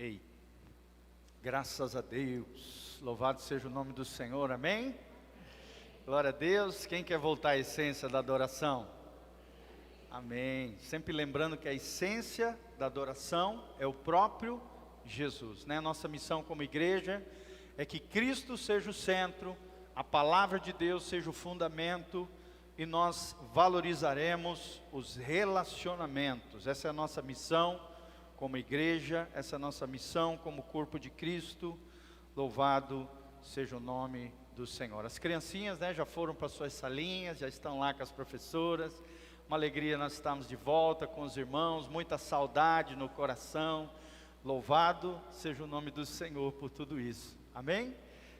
Ei, graças a Deus, louvado seja o nome do Senhor, amém? Glória a Deus. Quem quer voltar à essência da adoração? Amém. Sempre lembrando que a essência da adoração é o próprio Jesus, né? Nossa missão como igreja é que Cristo seja o centro, a palavra de Deus seja o fundamento e nós valorizaremos os relacionamentos. Essa é a nossa missão como igreja, essa é a nossa missão como corpo de Cristo. Louvado seja o nome do Senhor. As criancinhas, né, já foram para suas salinhas, já estão lá com as professoras. Uma alegria nós estarmos de volta com os irmãos, muita saudade no coração. Louvado seja o nome do Senhor por tudo isso. Amém?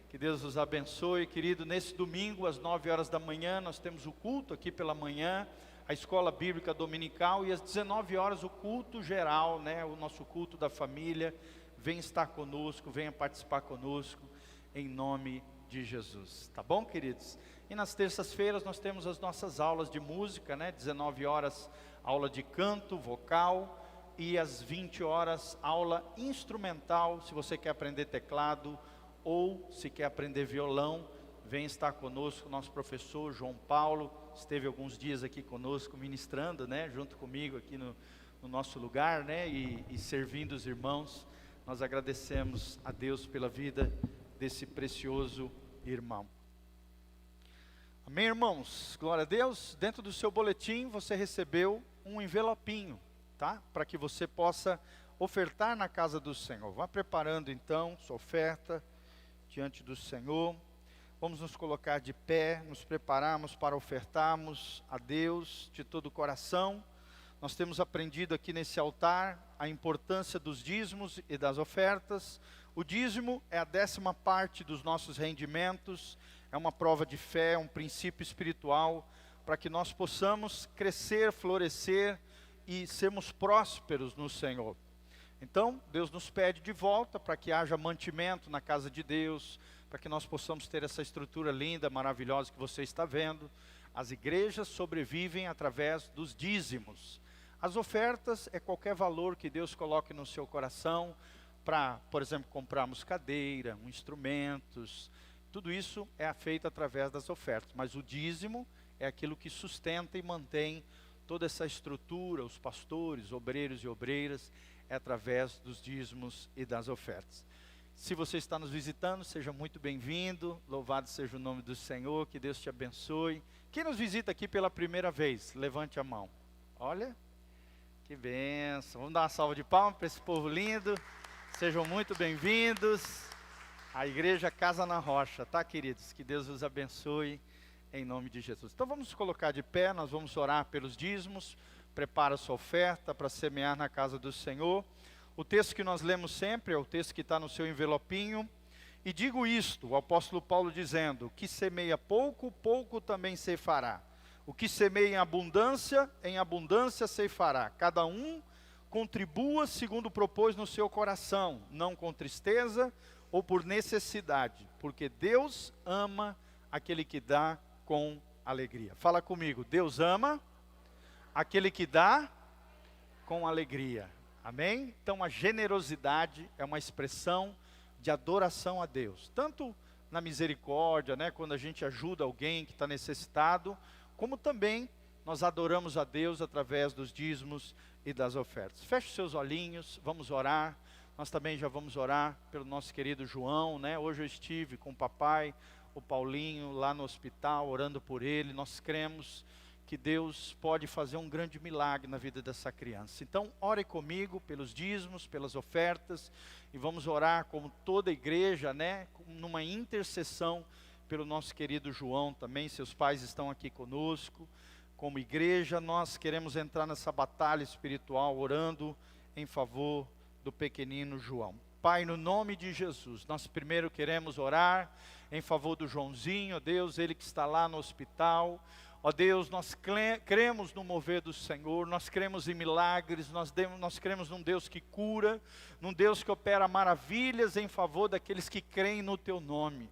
Que Deus os abençoe, querido. Nesse domingo, às 9 horas da manhã, nós temos o culto aqui pela manhã, a escola bíblica dominical, e às 19 horas o culto geral, né, o nosso culto da família. Venha estar conosco, venha participar conosco, em nome de Jesus. Tá bom, queridos? E nas terças-feiras nós temos as nossas aulas de música, né? 19 horas, aula de canto, vocal, e às 20 horas, aula instrumental. Se você quer aprender teclado, ou se quer aprender violão, vem estar conosco. Nosso professor João Paulo esteve alguns dias aqui conosco ministrando, né, junto comigo aqui no nosso lugar, né, e servindo os irmãos. Nós agradecemos a Deus pela vida desse precioso irmão. Amém, irmãos? Glória a Deus. Dentro do seu boletim você recebeu um envelopinho, tá? Para que você possa ofertar na casa do Senhor. Vá preparando então sua oferta diante do Senhor. Vamos nos colocar de pé, nos prepararmos para ofertarmos a Deus de todo o coração. Nós temos aprendido aqui nesse altar a importância dos dízimos e das ofertas. O dízimo é a 10ª parte dos nossos rendimentos, é uma prova de fé, um princípio espiritual, para que nós possamos crescer, florescer e sermos prósperos no Senhor. Então, Deus nos pede de volta para que haja mantimento na casa de Deus, para que nós possamos ter essa estrutura linda, maravilhosa que você está vendo. As igrejas sobrevivem através dos dízimos. As ofertas é qualquer valor que Deus coloque no seu coração, para, por exemplo, comprarmos cadeira, instrumentos. Tudo isso é feito através das ofertas, mas o dízimo é aquilo que sustenta e mantém toda essa estrutura, os pastores, obreiros e obreiras, é através dos dízimos e das ofertas. Se você está nos visitando, seja muito bem-vindo, louvado seja o nome do Senhor, que Deus te abençoe. Quem nos visita aqui pela primeira vez, levante a mão. Olha, que bênção. Vamos dar uma salva de palmas para esse povo lindo. Sejam muito bem-vindos à Igreja Casa na Rocha, tá, queridos? Que Deus os abençoe em nome de Jesus. Então vamos nos colocar de pé, nós vamos orar pelos dízimos. Prepara a sua oferta para semear na casa do Senhor. O texto que nós lemos sempre é o texto que está no seu envelopinho. E digo isto, o apóstolo Paulo dizendo: o que semeia pouco, pouco também ceifará. O que semeia em abundância ceifará. Cada um contribua segundo propôs no seu coração, não com tristeza ou por necessidade, porque Deus ama aquele que dá com alegria. Fala comigo, Deus ama aquele que dá com alegria. Amém? Então a generosidade é uma expressão de adoração a Deus. Tanto na misericórdia, né, quando a gente ajuda alguém que está necessitado, como também nós adoramos a Deus através dos dízimos e das ofertas. Feche os seus olhinhos, vamos orar. Nós também já vamos orar pelo nosso querido João, né? Hoje eu estive com o papai, o Paulinho, lá no hospital, orando por ele. Nós cremos que Deus pode fazer um grande milagre na vida dessa criança. Então, ore comigo pelos dízimos, pelas ofertas, e vamos orar como toda a igreja, né, numa intercessão pelo nosso querido João também. Seus pais estão aqui conosco. Como igreja, nós queremos entrar nessa batalha espiritual, orando em favor do pequenino João. Pai, no nome de Jesus, nós primeiro queremos orar em favor do Joãozinho, ó Deus, ele que está lá no hospital. Ó Deus, nós cremos no mover do Senhor, nós cremos em milagres, nós cremos num Deus que cura, num Deus que opera maravilhas em favor daqueles que creem no Teu nome.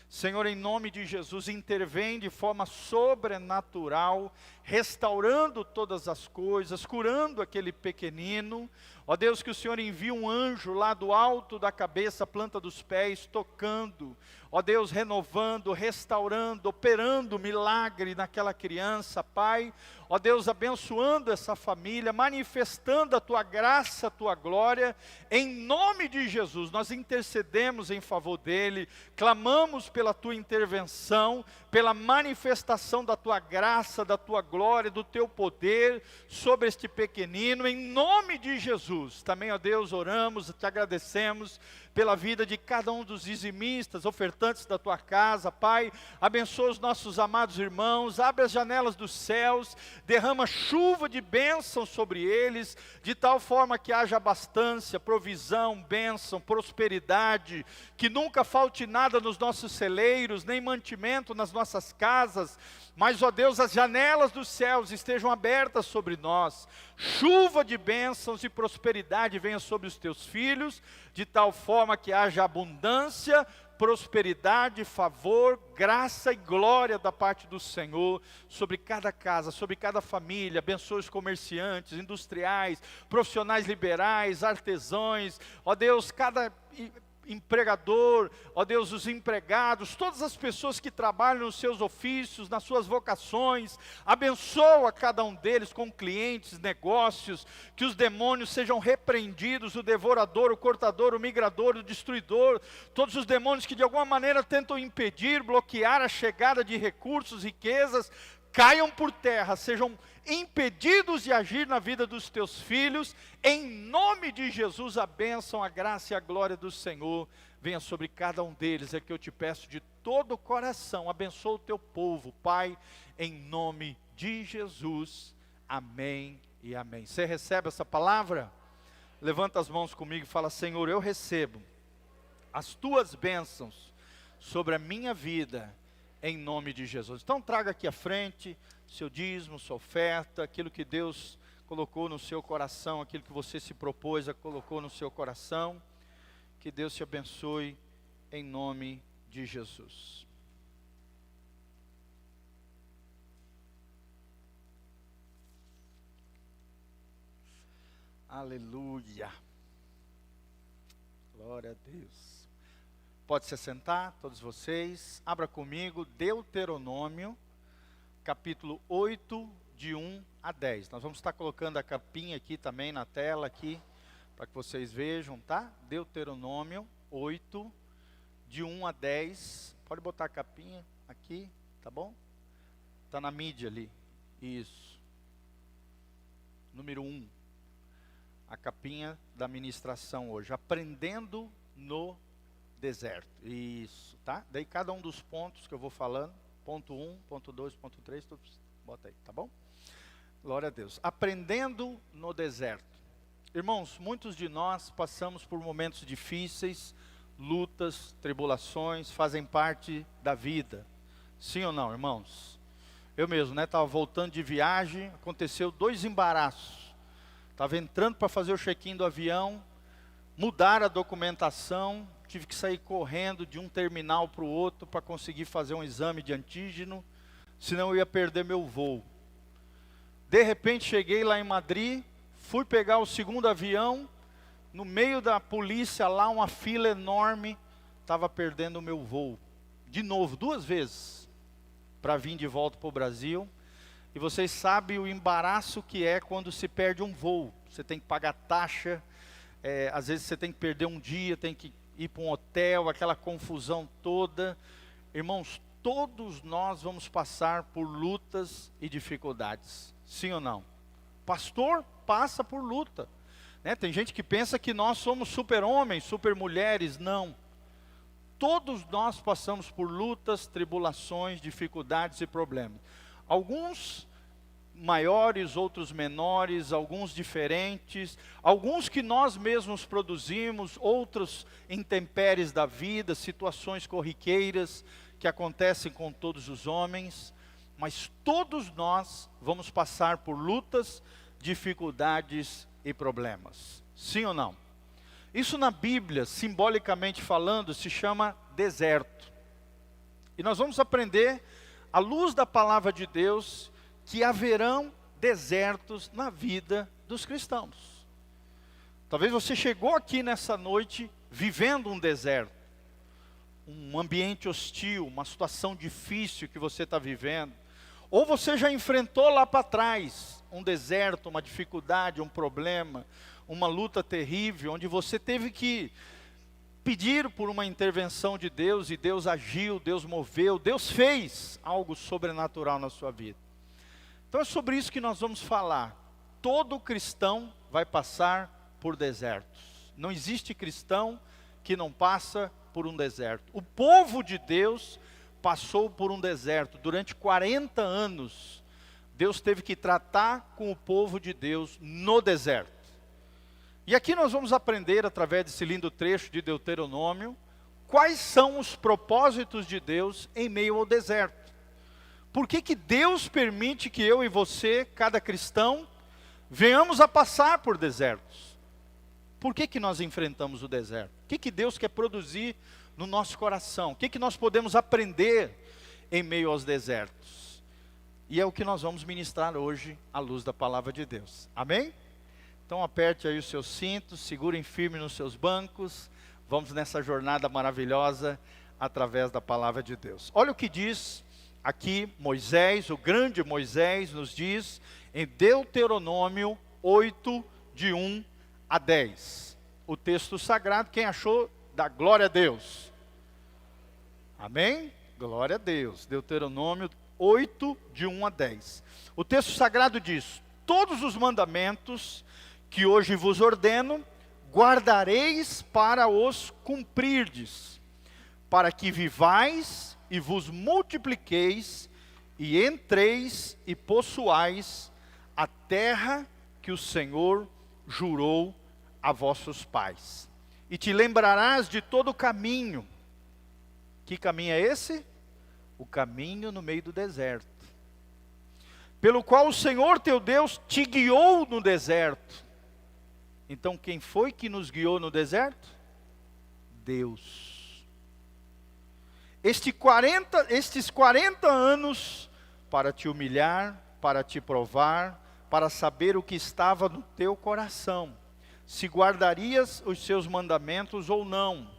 Senhor, em nome de Jesus, intervém de forma sobrenatural, restaurando todas as coisas, curando aquele pequenino. Ó Deus, que o Senhor envie um anjo lá do alto da cabeça, planta dos pés, tocando, ó Deus, renovando, restaurando, operando milagre naquela criança, Pai. Ó Deus, abençoando essa família, manifestando a Tua graça, a Tua glória, em nome de Jesus. Nós intercedemos em favor dele, clamamos pela Tua intervenção, pela manifestação da Tua graça, da Tua glória, do Teu poder sobre este pequenino, em nome de Jesus. Também, ó Deus, oramos, te agradecemos pela vida de cada um dos dizimistas, ofertantes da Tua casa, Pai. Abençoa os nossos amados irmãos, abre as janelas dos céus, derrama chuva de bênção sobre eles, de tal forma que haja abastância, provisão, bênção, prosperidade, que nunca falte nada nos nossos celeiros, nem mantimento nas nossas casas, mas, ó Deus, as janelas dos céus estejam abertas sobre nós, chuva de bênçãos e prosperidade venha sobre os Teus filhos, de tal forma que haja abundância, prosperidade, favor, graça e glória da parte do Senhor, sobre cada casa, sobre cada família. Abençoe os comerciantes, industriais, profissionais liberais, artesãos, ó Deus, cada empregador, ó Deus, os empregados, todas as pessoas que trabalham nos seus ofícios, nas suas vocações, abençoa cada um deles com clientes, negócios, que os demônios sejam repreendidos, o devorador, o cortador, o migrador, o destruidor, todos os demônios que de alguma maneira tentam impedir, bloquear a chegada de recursos, riquezas, caiam por terra, sejam impedidos de agir na vida dos Teus filhos, em nome de Jesus. A bênção, a graça e a glória do Senhor venha sobre cada um deles, é que eu te peço de todo o coração. Abençoa o Teu povo, Pai, em nome de Jesus, amém e amém. Você recebe essa palavra? Levanta as mãos comigo e fala: Senhor, eu recebo as Tuas bênçãos sobre a minha vida, em nome de Jesus. Então traga aqui à frente seu dízimo, sua oferta, aquilo que Deus colocou no seu coração, aquilo que você se propôs a colocou no seu coração. Que Deus te abençoe em nome de Jesus. Aleluia. Glória a Deus. Pode se sentar, todos vocês. Abra comigo Deuteronômio, capítulo 8, de 1 a 10. Nós vamos estar colocando a capinha aqui também na tela, aqui, para que vocês vejam, tá? Deuteronômio 8, de 1 a 10. Pode botar a capinha aqui, tá bom? Está na mídia ali. Isso. Número 1. A capinha da ministração hoje. Aprendendo no deserto. Isso, tá? Daí cada um dos pontos que eu vou falando. Ponto 1, ponto 2, ponto 3, tudo, bota aí, tá bom? Glória a Deus. Aprendendo no deserto. Irmãos, muitos de nós passamos por momentos difíceis, lutas, tribulações, fazem parte da vida. Sim ou não, irmãos? Eu mesmo, né, estava voltando de viagem, aconteceu 2 embaraços. Estava entrando para fazer o check-in do avião, mudaram a documentação, tive que sair correndo de um terminal para o outro para conseguir fazer um exame de antígeno, senão eu ia perder meu voo. De repente cheguei lá em Madrid, fui pegar o segundo avião, no meio da polícia lá, uma fila enorme, estava perdendo o meu voo. De novo, 2 vezes, para vir de volta para o Brasil. E vocês sabem o embaraço que é quando se perde um voo. Você tem que pagar taxa, às vezes você tem que perder um dia, tem que ir para um hotel, aquela confusão toda. Irmãos, todos nós vamos passar por lutas e dificuldades, sim ou não? Pastor passa por luta, né? Tem gente que pensa que nós somos super-homens, super-mulheres, não. Todos nós passamos por lutas, tribulações, dificuldades e problemas. Alguns maiores, outros menores, alguns diferentes, alguns que nós mesmos produzimos, outros intempéries da vida, situações corriqueiras que acontecem com todos os homens, mas todos nós vamos passar por lutas, dificuldades e problemas. Sim ou não? Isso na Bíblia, simbolicamente falando, se chama deserto. E nós vamos aprender, à luz da palavra de Deus, que haverão desertos na vida dos cristãos. Talvez você chegou aqui nessa noite vivendo um deserto, um ambiente hostil, uma situação difícil que você está vivendo. Ou você já enfrentou lá para trás um deserto, uma dificuldade, um problema, uma luta terrível, onde você teve que pedir por uma intervenção de Deus, e Deus agiu, Deus moveu, Deus fez algo sobrenatural na sua vida. Então é sobre isso que nós vamos falar. Todo cristão vai passar por desertos. Não existe cristão que não passa por um deserto. O povo de Deus passou por um deserto. Durante 40 anos, Deus teve que tratar com o povo de Deus no deserto. E aqui nós vamos aprender, através desse lindo trecho de Deuteronômio, quais são os propósitos de Deus em meio ao deserto. Por que Deus permite que eu e você, cada cristão, venhamos a passar por desertos? Por que nós enfrentamos o deserto? O que Deus quer produzir no nosso coração? O que nós podemos aprender em meio aos desertos? E é o que nós vamos ministrar hoje à luz da palavra de Deus. Amém? Então aperte aí os seus cintos, segurem firme nos seus bancos. Vamos nessa jornada maravilhosa através da palavra de Deus. Olha o que diz aqui Moisés, o grande Moisés nos diz em Deuteronômio 8, de 1 a 10. O texto sagrado, quem achou, dá glória a Deus. Amém? Glória a Deus. Deuteronômio 8, de 1 a 10. O texto sagrado diz: todos os mandamentos que hoje vos ordeno, guardareis para os cumprirdes, para que vivais e vos multipliqueis, e entreis e possuais a terra que o Senhor jurou a vossos pais. E te lembrarás de todo o caminho. Que caminho é esse? O caminho no meio do deserto, pelo qual o Senhor teu Deus te guiou no deserto. Então quem foi que nos guiou no deserto? Deus. Estes 40 anos para te humilhar, para te provar, para saber o que estava no teu coração, se guardarias os seus mandamentos ou não.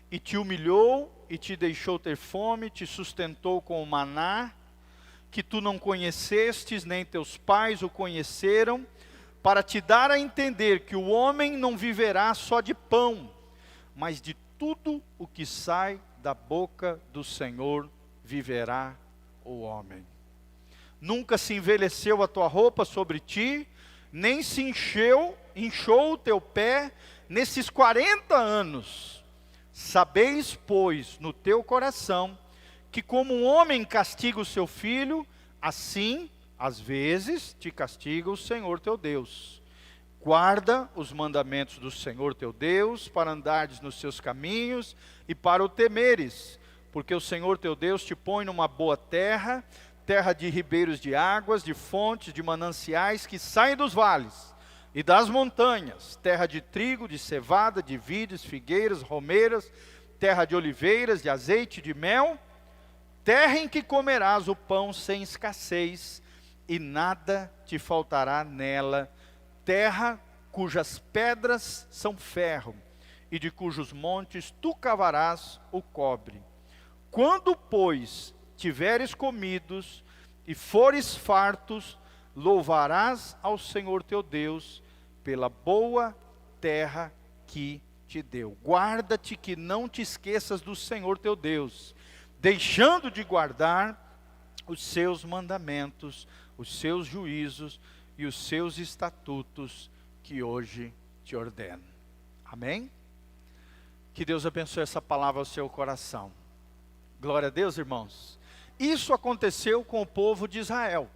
E te humilhou e te deixou ter fome, te sustentou com o maná, que tu não conhecestes, nem teus pais o conheceram, para te dar a entender que o homem não viverá só de pão, mas de tudo o que sai da boca do Senhor viverá o homem. Nunca se envelheceu a tua roupa sobre ti, nem se inchou o teu pé nesses 40 anos. Sabeis, pois, no teu coração, que como um homem castiga o seu filho, assim, às vezes, te castiga o Senhor teu Deus. Guarda os mandamentos do Senhor teu Deus, para andares nos seus caminhos e para o temeres, porque o Senhor teu Deus te põe numa boa terra, terra de ribeiros de águas, de fontes, de mananciais que saem dos vales e das montanhas, terra de trigo, de cevada, de vides, figueiras, romeiras, terra de oliveiras, de azeite, de mel, terra em que comerás o pão sem escassez, e nada te faltará nela, terra cujas pedras são ferro, e de cujos montes tu cavarás o cobre. Quando, pois, tiveres comidos e fores fartos, louvarás ao Senhor teu Deus pela boa terra que te deu. Guarda-te que não te esqueças do Senhor teu Deus, deixando de guardar os seus mandamentos, os seus juízos e os seus estatutos que hoje te ordeno. Amém? Que Deus abençoe essa palavra ao seu coração. Glória a Deus, irmãos. Isso aconteceu com o povo de Israel.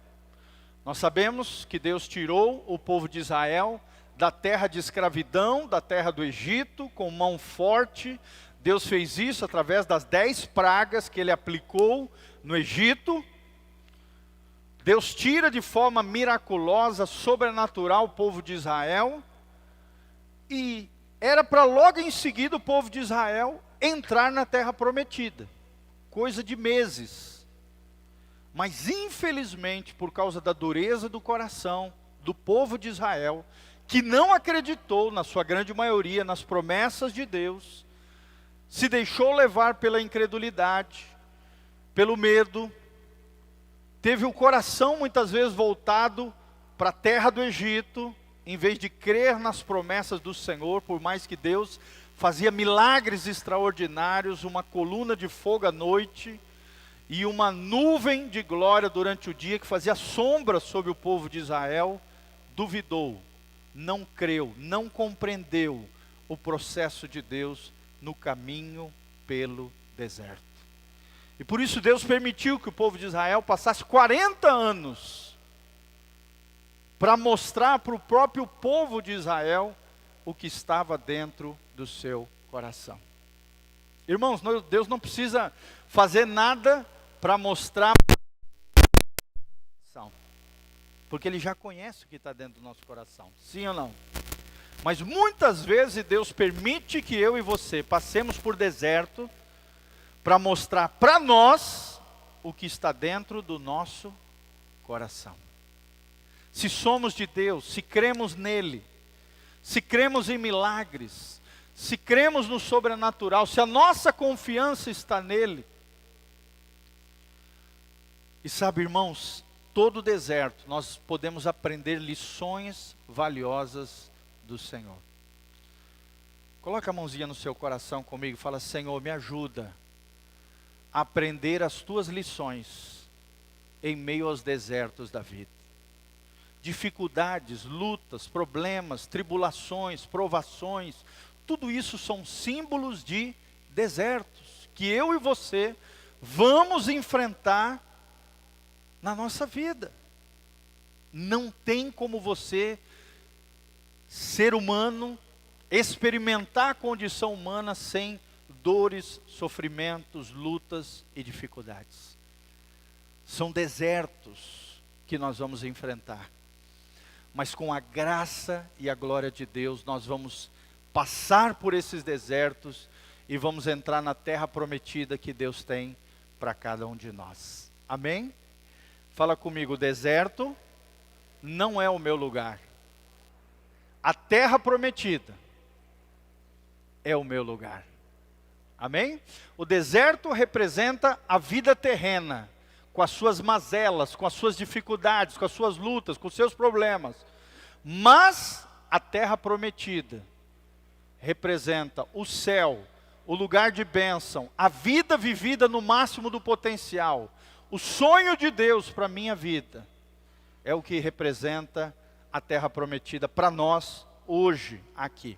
Nós sabemos que Deus tirou o povo de Israel da terra de escravidão, da terra do Egito, com mão forte. Deus fez isso através das 10 pragas que Ele aplicou no Egito. Deus tira de forma miraculosa, sobrenatural o povo de Israel. E era para logo em seguida o povo de Israel entrar na terra prometida. Coisa de meses. Mas infelizmente, por causa da dureza do coração do povo de Israel, que não acreditou, na sua grande maioria, nas promessas de Deus, se deixou levar pela incredulidade, pelo medo, teve o coração muitas vezes voltado para a terra do Egito, em vez de crer nas promessas do Senhor, por mais que Deus fazia milagres extraordinários, uma coluna de fogo à noite, e uma nuvem de glória durante o dia, que fazia sombra sobre o povo de Israel, duvidou, não creu, não compreendeu o processo de Deus no caminho pelo deserto. E por isso Deus permitiu que o povo de Israel passasse 40 anos para mostrar para o próprio povo de Israel o que estava dentro do seu coração. Irmãos, Deus não precisa fazer nada para mostrar, porque Ele já conhece o que está dentro do nosso coração, sim ou não? Mas muitas vezes Deus permite que eu e você passemos por deserto, para mostrar para nós o que está dentro do nosso coração. Se somos de Deus, se cremos nele, se cremos em milagres, se cremos no sobrenatural, se a nossa confiança está nele. E sabe, irmãos, todo deserto nós podemos aprender lições valiosas do Senhor. Coloca a mãozinha no seu coração comigo e fala: Senhor, me ajuda a aprender as tuas lições em meio aos desertos da vida. Dificuldades, lutas, problemas, tribulações, provações, tudo isso são símbolos de desertos que eu e você vamos enfrentar na nossa vida. Não tem como você, ser humano, experimentar a condição humana sem dores, sofrimentos, lutas e dificuldades. São desertos que nós vamos enfrentar. Mas com a graça e a glória de Deus, nós vamos passar por esses desertos e vamos entrar na terra prometida que Deus tem para cada um de nós. Amém? Fala comigo: o deserto não é o meu lugar. A terra prometida é o meu lugar. Amém? O deserto representa a vida terrena, com as suas mazelas, com as suas dificuldades, com as suas lutas, com os seus problemas. Mas a terra prometida representa o céu, o lugar de bênção, a vida vivida no máximo do potencial. O sonho de Deus para a minha vida é o que representa a terra prometida para nós hoje, aqui.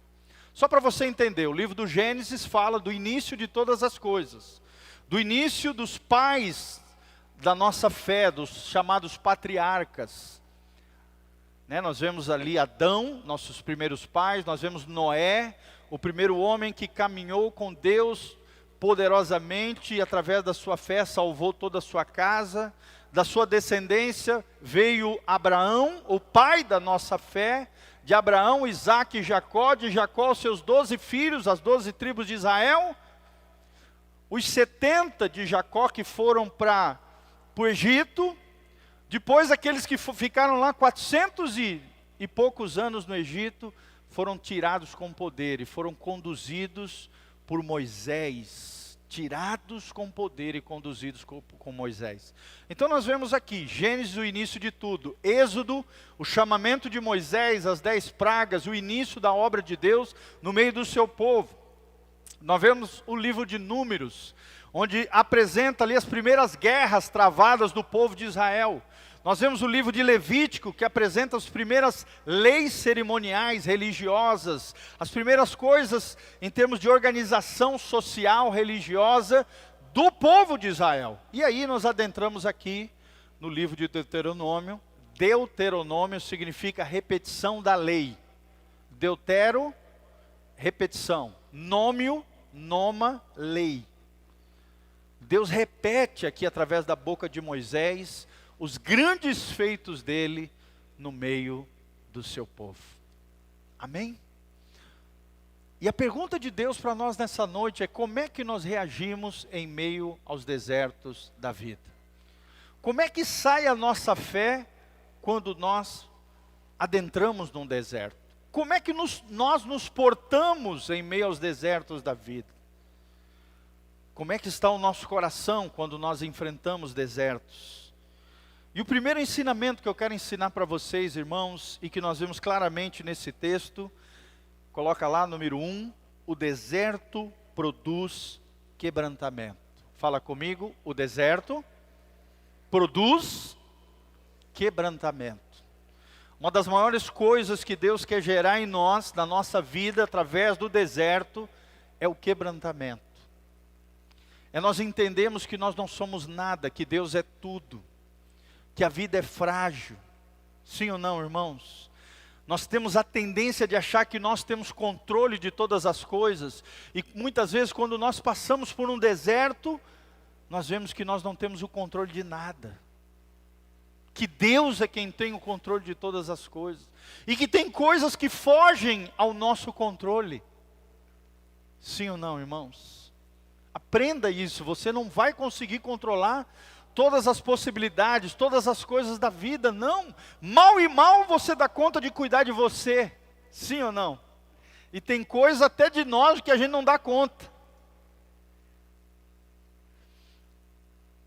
Só para você entender, o livro do Gênesis fala do início de todas as coisas, do início dos pais da nossa fé, dos chamados patriarcas. Nós vemos ali Adão, nossos primeiros pais, nós vemos Noé, o primeiro homem que caminhou com Deus poderosamente e através da sua fé salvou toda a sua casa. Da sua descendência veio Abraão, o pai da nossa fé. De Abraão, Isaque e Jacó, de Jacó, seus 12 filhos, as 12 tribos de Israel. Os 70 de Jacó que foram para o Egito. Depois aqueles que ficaram lá 400 e poucos anos no Egito, foram tirados com poder e foram conduzidos por Moisés. Tirados com poder e conduzidos com Moisés. Então nós vemos aqui, Gênesis, o início de tudo. Êxodo, o chamamento de Moisés, as 10 pragas, o início da obra de Deus no meio do seu povo. Nós vemos o livro de Números, onde apresenta ali as primeiras guerras travadas do povo de Israel. Nós vemos o livro de Levítico, que apresenta as primeiras leis cerimoniais religiosas, as primeiras coisas em termos de organização social religiosa do povo de Israel. E aí nós adentramos aqui no livro de Deuteronômio. Deuteronômio significa repetição da lei. Deutero, repetição. Nômio, noma, lei. Deus repete aqui através da boca de Moisés os grandes feitos dele no meio do seu povo. Amém? E a pergunta de Deus para nós nessa noite é: como é que nós reagimos em meio aos desertos da vida? Como é que sai a nossa fé quando nós adentramos num deserto? Como é que nós nos portamos em meio aos desertos da vida? Como é que está o nosso coração quando nós enfrentamos desertos? E o primeiro ensinamento que eu quero ensinar para vocês, irmãos, e que nós vemos claramente nesse texto, coloca lá, número 1, o deserto produz quebrantamento. Fala comigo, o deserto produz quebrantamento. Uma das maiores coisas que Deus quer gerar em nós, na nossa vida, através do deserto, é o quebrantamento. É nós entendemos que nós não somos nada, que Deus é tudo, que a vida é frágil. Sim ou não, irmãos? Nós temos a tendência de achar que nós temos controle de todas as coisas, e muitas vezes quando nós passamos por um deserto, nós vemos que nós não temos o controle de nada. Que Deus é quem tem o controle de todas as coisas. E que tem coisas que fogem ao nosso controle. Sim ou não, irmãos? Aprenda isso, você não vai conseguir controlar todas as possibilidades, todas as coisas da vida, não. Mal e mal você dá conta de cuidar de você. Sim ou não? E tem coisa até de nós que a gente não dá conta.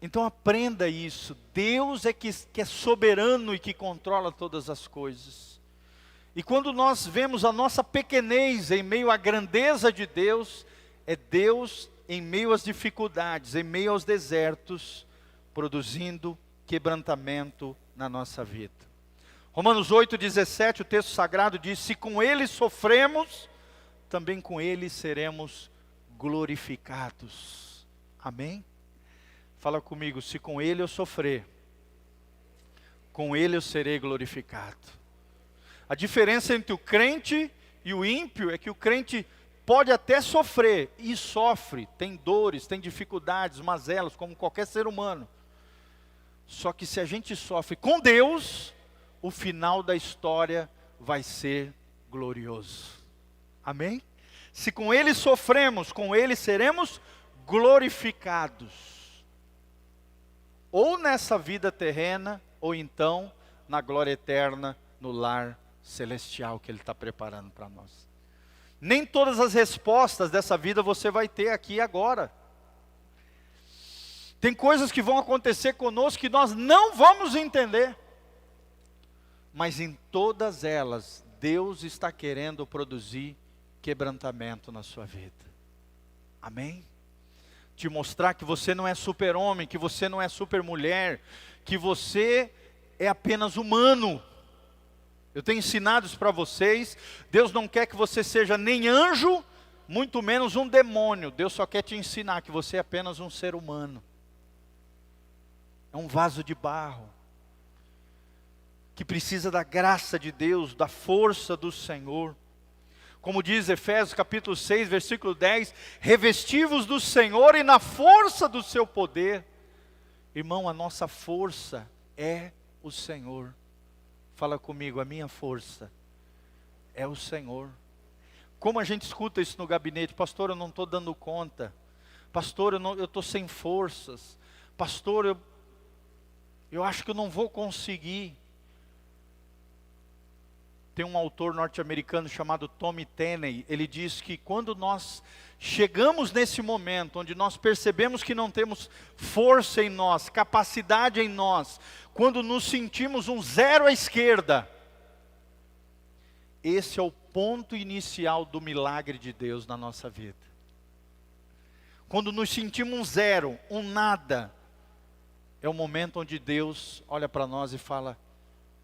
Então aprenda isso, Deus é que é soberano e que controla todas as coisas. E quando nós vemos a nossa pequenez em meio à grandeza de Deus, é Deus em meio às dificuldades, em meio aos desertos, produzindo quebrantamento na nossa vida. Romanos 8,17, o texto sagrado diz, se com Ele sofremos, também com Ele seremos glorificados. Amém? Fala comigo, se com Ele eu sofrer, com Ele eu serei glorificado. A diferença entre o crente e o ímpio é que o crente pode até sofrer, e sofre, tem dores, tem dificuldades, mazelas, como qualquer ser humano. Só que se a gente sofre com Deus, o final da história vai ser glorioso. Amém? Se com Ele sofremos, com Ele seremos glorificados. Ou nessa vida terrena, ou então na glória eterna, no lar celestial que Ele está preparando para nós. Nem todas as respostas dessa vida você vai ter aqui e agora. Tem coisas que vão acontecer conosco que nós não vamos entender. Mas em todas elas, Deus está querendo produzir quebrantamento na sua vida. Amém? Te mostrar que você não é super-homem, que você não é super-mulher, que você é apenas humano. Eu tenho ensinado isso para vocês. Deus não quer que você seja nem anjo, muito menos um demônio. Deus só quer te ensinar que você é apenas um ser humano. É um vaso de barro, que precisa da graça de Deus, da força do Senhor. Como diz Efésios capítulo 6, versículo 10, revesti-vos do Senhor e na força do seu poder. Irmão, a nossa força é o Senhor. Fala comigo, a minha força é o Senhor. Como a gente escuta isso no gabinete, pastor, eu não estou dando conta. Pastor, eu estou sem forças. Pastor, eu acho que eu não vou conseguir. Tem um autor norte-americano chamado Tommy Tenney, ele diz que quando nós chegamos nesse momento, onde nós percebemos que não temos força em nós, capacidade em nós, quando nos sentimos um zero à esquerda, esse é o ponto inicial do milagre de Deus na nossa vida. Quando nos sentimos um zero, um nada, é o momento onde Deus olha para nós e fala,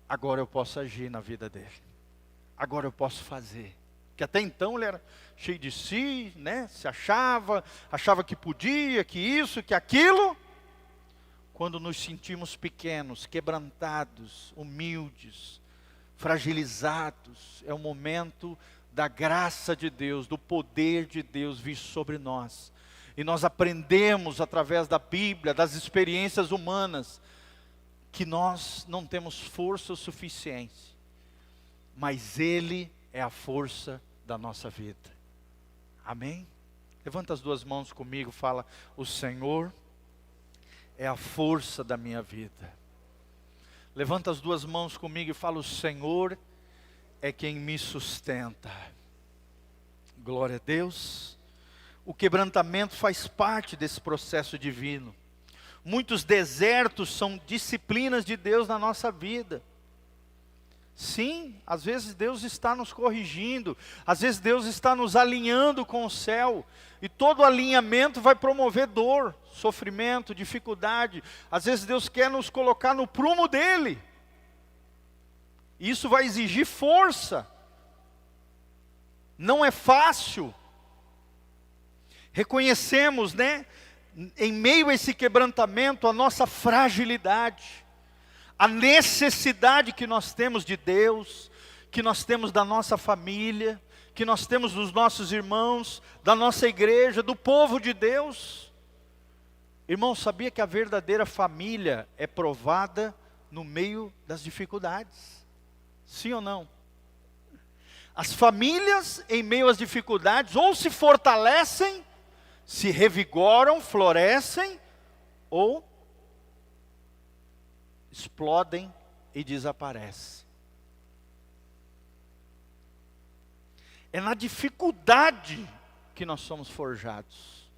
agora eu posso agir na vida dele. Agora eu posso fazer. Porque até então ele era cheio de si, né? Se achava que podia, que isso, que aquilo. Quando nos sentimos pequenos, quebrantados, humildes, fragilizados, é o momento da graça de Deus, do poder de Deus vir sobre nós. E nós aprendemos através da Bíblia, das experiências humanas, que nós não temos força o suficiente. Mas Ele é a força da nossa vida. Amém? Levanta as duas mãos comigo, fala, o Senhor é a força da minha vida. Levanta as duas mãos comigo e fala, o Senhor é quem me sustenta. Glória a Deus. O quebrantamento faz parte desse processo divino. Muitos desertos são disciplinas de Deus na nossa vida. Sim, às vezes Deus está nos corrigindo, às vezes Deus está nos alinhando com o céu, e todo alinhamento vai promover dor, sofrimento, dificuldade. Às vezes Deus quer nos colocar no prumo dele, isso vai exigir força, não é fácil. Reconhecemos, né, em meio a esse quebrantamento, a nossa fragilidade, a necessidade que nós temos de Deus, que nós temos da nossa família, que nós temos dos nossos irmãos, da nossa igreja, do povo de Deus. Irmão, sabia que a verdadeira família é provada no meio das dificuldades? Sim ou não? As famílias em meio às dificuldades ou se fortalecem, se revigoram, florescem, ou explodem e desaparecem. É na dificuldade que nós somos forjados.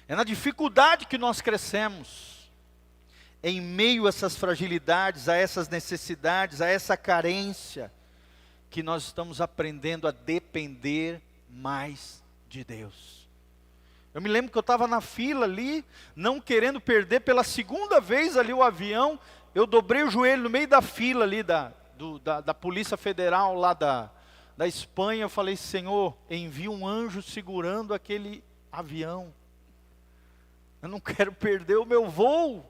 É na dificuldade que nós crescemos. Em meio a essas fragilidades, a essas necessidades, a essa carência, que nós estamos aprendendo a depender mais de Deus. Eu me lembro que eu estava na fila ali, não querendo perder pela segunda vez ali o avião. Eu dobrei o joelho no meio da fila ali da Polícia Federal lá da Espanha. Eu falei: Senhor, envia um anjo segurando aquele avião. Eu não quero perder o meu voo.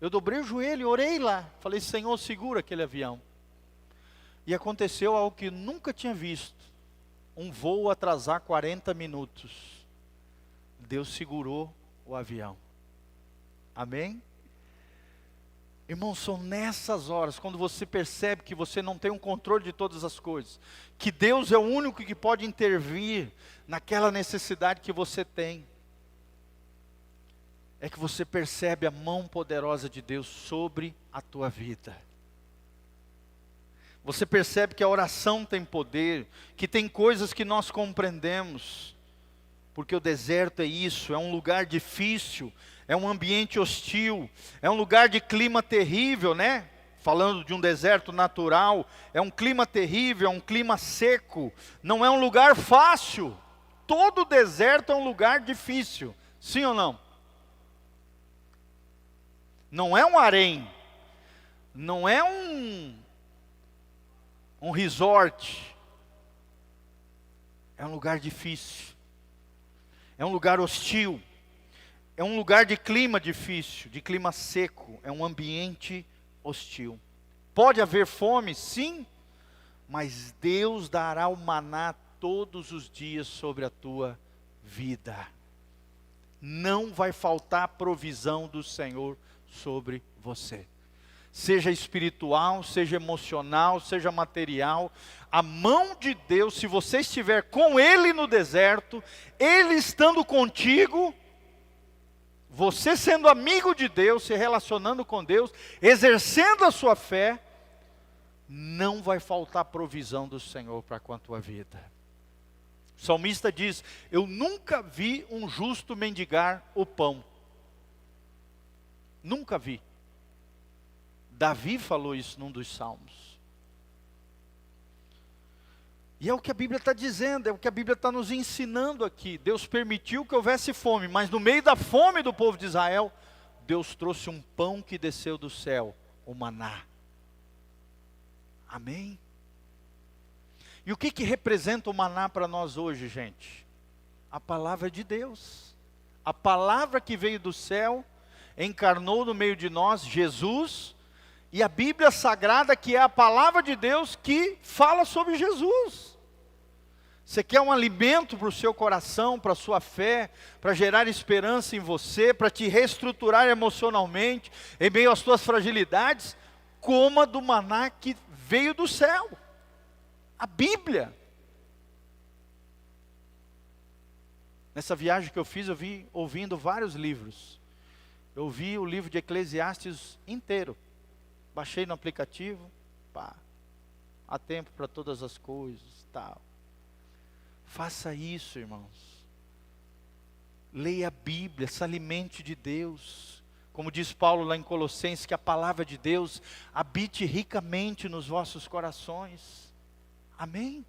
Eu dobrei o joelho e orei lá. Falei: Senhor, segura aquele avião. E aconteceu algo que nunca tinha visto. Um voo atrasar 40 minutos. Deus segurou o avião. Amém? Irmão, são nessas horas, quando você percebe que você não tem um controle de todas as coisas, que Deus é o único que pode intervir naquela necessidade que você tem, é que você percebe a mão poderosa de Deus sobre a tua vida. Você percebe que a oração tem poder, que tem coisas que nós compreendemos, porque o deserto é isso, é um lugar difícil, é um ambiente hostil, é um lugar de clima terrível, né? Falando de um deserto natural, é um clima terrível, é um clima seco, não é um lugar fácil. Todo deserto é um lugar difícil, sim ou não? Não é um harém, não é um resort, é um lugar difícil, é um lugar hostil, é um lugar de clima difícil, de clima seco, é um ambiente hostil. Pode haver fome, sim, mas Deus dará o maná todos os dias sobre a tua vida. Não vai faltar provisão do Senhor sobre você. Seja espiritual, seja emocional, seja material, a mão de Deus, se você estiver com Ele no deserto, Ele estando contigo, você sendo amigo de Deus, se relacionando com Deus, exercendo a sua fé, não vai faltar provisão do Senhor para com a tua vida. O salmista diz: eu nunca vi um justo mendigar o pão. Nunca vi. Davi falou isso num dos salmos. E é o que a Bíblia está dizendo, é o que a Bíblia está nos ensinando aqui. Deus permitiu que houvesse fome, mas no meio da fome do povo de Israel, Deus trouxe um pão que desceu do céu, o maná. Amém? E o que representa o maná para nós hoje, gente? A palavra de Deus. A palavra que veio do céu, encarnou no meio de nós, Jesus, e a Bíblia Sagrada, que é a palavra de Deus, que fala sobre Jesus. Você quer um alimento para o seu coração, para a sua fé, para gerar esperança em você, para te reestruturar emocionalmente, em meio às suas fragilidades? Coma do maná que veio do céu. A Bíblia. Nessa viagem que eu fiz, eu vi ouvindo vários livros. Eu vi o livro de Eclesiastes inteiro. Baixei no aplicativo. Pá. há tempo para todas as coisas, tal. Faça isso, irmãos. Leia a Bíblia, se alimente de Deus. Como diz Paulo lá em Colossenses, que a palavra de Deus habite ricamente nos vossos corações. Amém?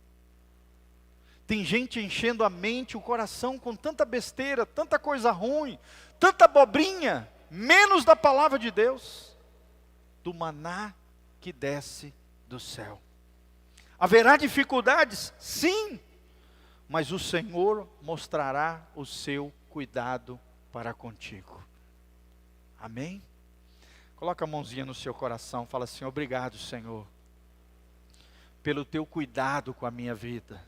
Tem gente enchendo a mente, o coração com tanta besteira, tanta coisa ruim, tanta abobrinha, menos da palavra de Deus, do maná que desce do céu. Haverá dificuldades? Sim, mas o Senhor mostrará o seu cuidado para contigo. Amém? Coloca a mãozinha no seu coração, fala assim: obrigado, Senhor, pelo teu cuidado com a minha vida.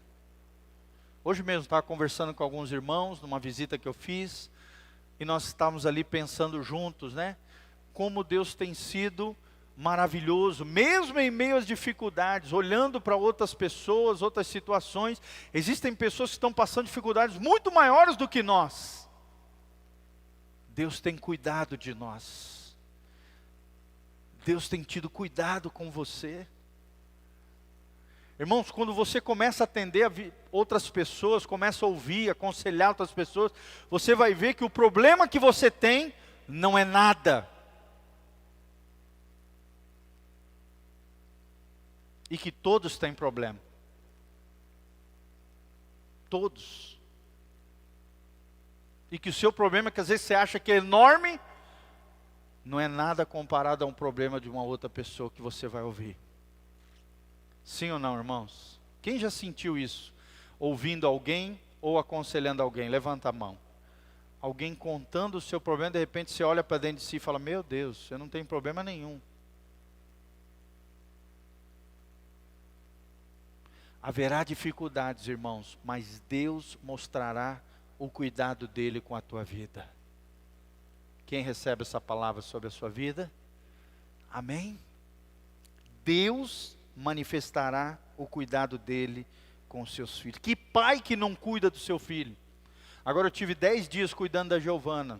Hoje mesmo estava conversando com alguns irmãos, numa visita que eu fiz, e nós estávamos ali pensando juntos, né? Como Deus tem sido maravilhoso, mesmo em meio às dificuldades, olhando para outras pessoas, outras situações. Existem pessoas que estão passando dificuldades muito maiores do que nós. Deus tem cuidado de nós. Deus tem tido cuidado com você. Irmãos, quando você começa a atender outras pessoas, começa a ouvir, aconselhar outras pessoas, você vai ver que o problema que você tem não é nada. E que todos têm problema. Todos. E que o seu problema, que às vezes você acha que é enorme, não é nada comparado a um problema de uma outra pessoa que você vai ouvir. Sim ou não, irmãos? Quem já sentiu isso? Ouvindo alguém ou aconselhando alguém? Levanta a mão. Alguém contando o seu problema, de repente você olha para dentro de si e fala: meu Deus, eu não tenho problema nenhum. Haverá dificuldades, irmãos, mas Deus mostrará o cuidado dele com a tua vida. Quem recebe essa palavra sobre a sua vida? Amém? Deus manifestará o cuidado dele com os seus filhos. Que pai que não cuida do seu filho? Agora eu tive 10 dias cuidando da Giovana.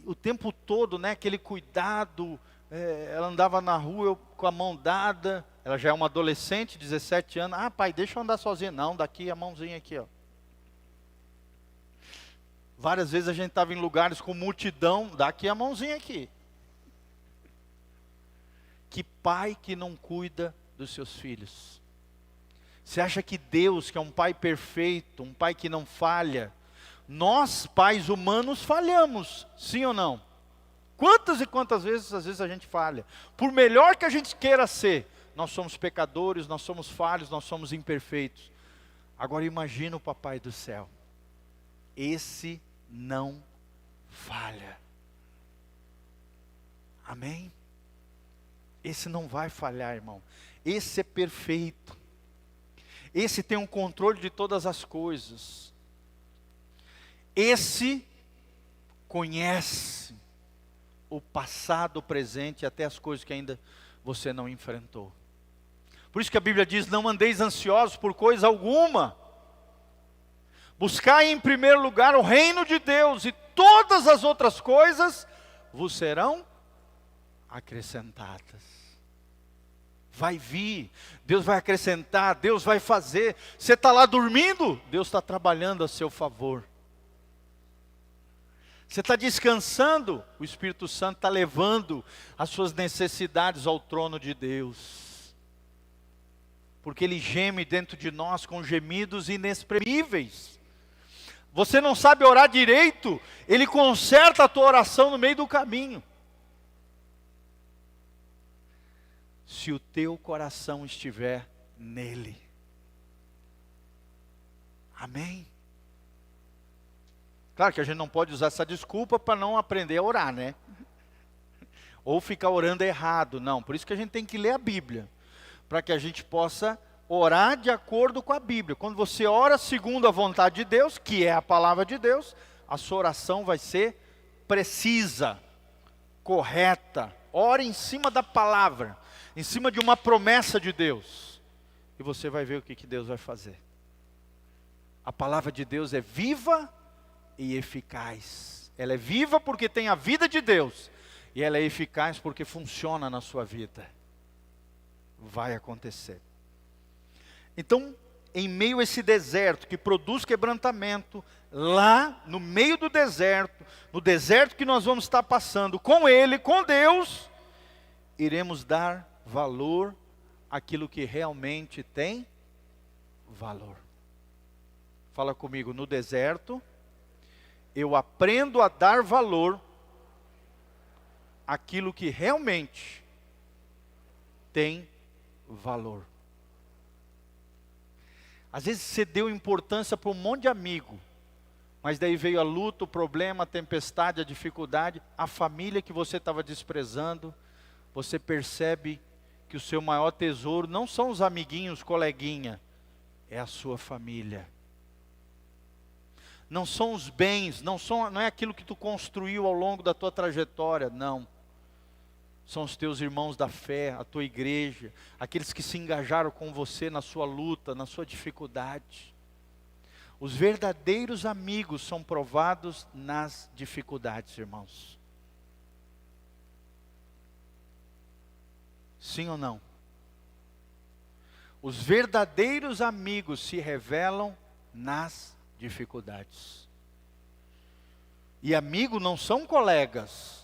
O tempo todo, né, aquele cuidado, ela andava na rua com a mão dada, ela já é uma adolescente, 17 anos. Ah, pai, deixa eu andar sozinha. Não, daqui a mãozinha aqui, ó. Várias vezes a gente estava em lugares com multidão, daqui a mãozinha aqui. Que pai que não cuida dos seus filhos? Você acha que Deus, que é um pai perfeito, um pai que não falha, nós, pais humanos, falhamos, sim ou não? Quantas e quantas vezes, às vezes a gente falha. Por melhor que a gente queira ser, nós somos pecadores, nós somos falhos, nós somos imperfeitos. Agora imagina o papai do céu. Esse não falha. Amém? Esse não vai falhar, irmão. Esse é perfeito. Esse tem um controle de todas as coisas. Esse conhece o passado, o presente e até as coisas que ainda você não enfrentou. Por isso que a Bíblia diz: não andeis ansiosos por coisa alguma. Buscai em primeiro lugar o reino de Deus, e todas as outras coisas vos serão acrescentadas. Vai vir, Deus vai acrescentar, Deus vai fazer. Você está lá dormindo, Deus está trabalhando a seu favor. Você está descansando, o Espírito Santo está levando as suas necessidades ao trono de Deus. Porque Ele geme dentro de nós com gemidos inexprimíveis. Você não sabe orar direito, Ele conserta a tua oração no meio do caminho. Se o teu coração estiver nele. Amém? Claro que a gente não pode usar essa desculpa para não aprender a orar, né? Ou ficar orando errado, não. Por isso que a gente tem que ler a Bíblia. Para que a gente possa orar de acordo com a Bíblia. Quando você ora segundo a vontade de Deus, que é a palavra de Deus, a sua oração vai ser precisa, correta. Ore em cima da palavra, em cima de uma promessa de Deus. E você vai ver o que Deus vai fazer. A palavra de Deus é viva e eficaz. Ela é viva porque tem a vida de Deus. E ela é eficaz porque funciona na sua vida. vai acontecer. Então, em meio a esse deserto que produz quebrantamento, lá no meio do deserto, no deserto que nós vamos estar passando, com Ele, com Deus, iremos dar valor àquilo que realmente tem valor. Fala comigo, no deserto, eu aprendo a dar valor àquilo que realmente tem valor. Às vezes você deu importância para um monte de amigo, mas daí veio a luta, o problema, a tempestade, a dificuldade, a família que você estava desprezando, você percebe que o seu maior tesouro não são os amiguinhos, coleguinha, é a sua família. Não são os bens, não é aquilo que tu construiu ao longo da tua trajetória, não. São os teus irmãos da fé, a tua igreja, aqueles que se engajaram com você na sua luta, na sua dificuldade. Os verdadeiros amigos são provados nas dificuldades, irmãos. Sim ou não? Os verdadeiros amigos se revelam nas dificuldades. E amigo não são colegas.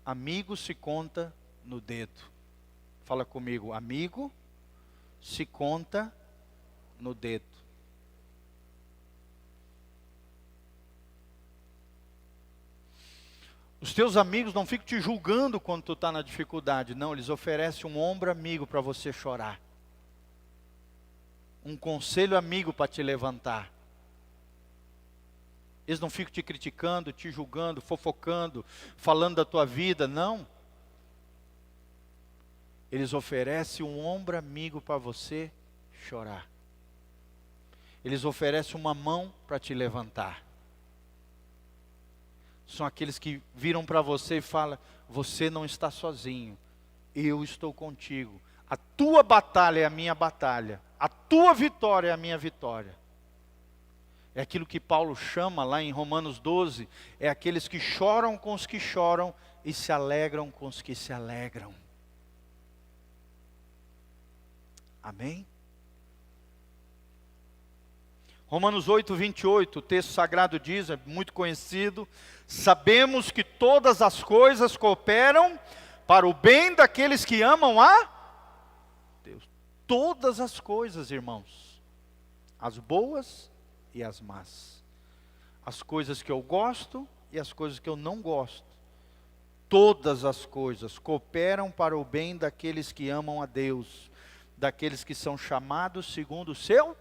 Amigo se conta no dedo. Fala comigo, amigo se conta no dedo. Os teus amigos não ficam te julgando quando tu está na dificuldade. Não, eles oferecem um ombro amigo para você chorar. Um conselho amigo para te levantar. Eles não ficam te criticando, te julgando, fofocando, falando da tua vida, não. Eles oferecem um ombro amigo para você chorar. Eles oferecem uma mão para te levantar. São aqueles que viram para você e falam, você não está sozinho, eu estou contigo. A tua batalha é a minha batalha, a tua vitória é a minha vitória. É aquilo que Paulo chama lá em Romanos 12, é aqueles que choram com os que choram e se alegram com os que se alegram. Amém? Romanos 8, 28, o texto sagrado diz, é muito conhecido, sabemos que todas as coisas cooperam para o bem daqueles que amam a Deus. Todas as coisas, irmãos, as boas e as más, as coisas que eu gosto e as coisas que eu não gosto, todas as coisas cooperam para o bem daqueles que amam a Deus, daqueles que são chamados segundo o seu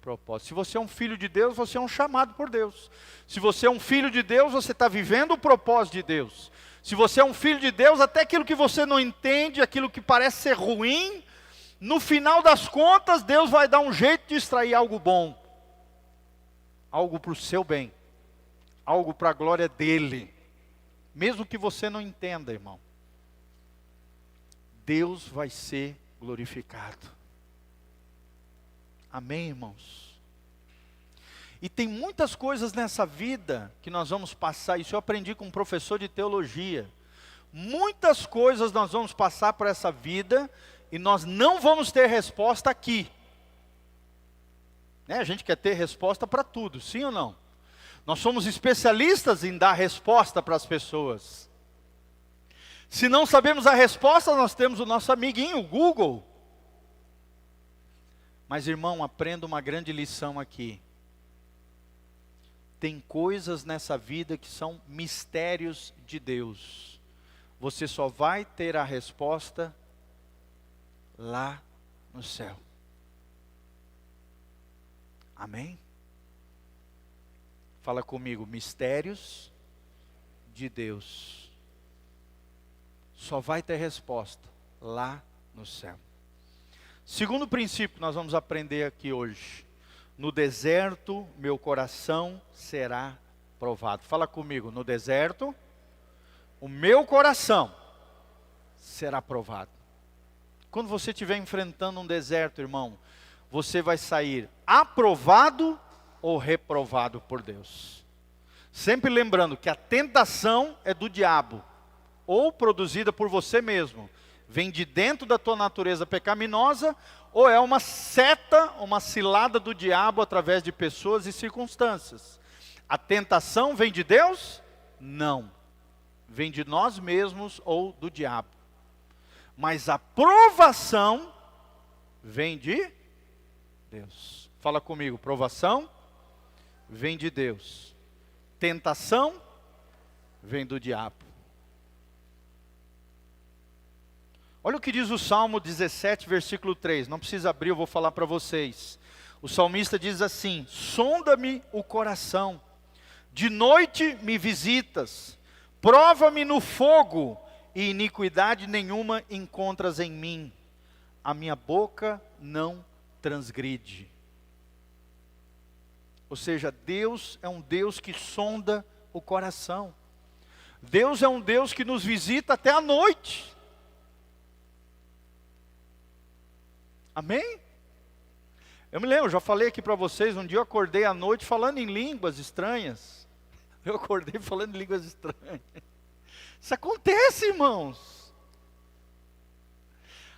propósito. Se você é um filho de Deus, você é um chamado por Deus. Se você é um filho de Deus, você está vivendo o propósito de Deus. Se você é um filho de Deus, até aquilo que você não entende, aquilo que parece ser ruim, no final das contas, Deus vai dar um jeito de extrair algo bom. Algo para o seu bem. Algo para a glória dEle. Mesmo que você não entenda, irmão. Deus vai ser glorificado. Amém, irmãos? E tem muitas coisas nessa vida que nós vamos passar, isso eu aprendi com um professor de teologia. Muitas coisas nós vamos passar por essa vida e nós não vamos ter resposta aqui. Né? A gente quer ter resposta para tudo, sim ou não? Nós somos especialistas em dar resposta para as pessoas. Se não sabemos a resposta, nós temos o nosso amiguinho, o Google. Mas, irmão, aprenda uma grande lição aqui. Tem coisas nessa vida que são mistérios de Deus. Você só vai ter a resposta lá no céu. Amém? Fala comigo, mistérios de Deus. Só vai ter resposta lá no céu. Segundo princípio que nós vamos aprender aqui hoje. No deserto, meu coração será provado. Fala comigo, no deserto, o meu coração será provado. Quando você estiver enfrentando um deserto, irmão, você vai sair aprovado ou reprovado por Deus. Sempre lembrando que a tentação é do diabo, ou produzida por você mesmo. Vem de dentro da tua natureza pecaminosa, ou é uma seta, uma cilada do diabo através de pessoas e circunstâncias? A tentação vem de Deus? Não. Vem de nós mesmos ou do diabo. Mas a provação vem de Deus. Fala comigo, provação vem de Deus. Tentação vem do diabo. Olha o que diz o Salmo 17, versículo 3. Não precisa abrir, eu vou falar para vocês. O salmista diz assim: sonda-me o coração, de noite me visitas, prova-me no fogo, e iniquidade nenhuma encontras em mim. A minha boca não transgride. Ou seja, Deus é um Deus que sonda o coração. Deus é um Deus que nos visita até a noite. Amém? Eu me lembro, já falei aqui para vocês, um dia eu acordei à noite falando em línguas estranhas. Eu acordei falando em línguas estranhas. Isso acontece, irmãos.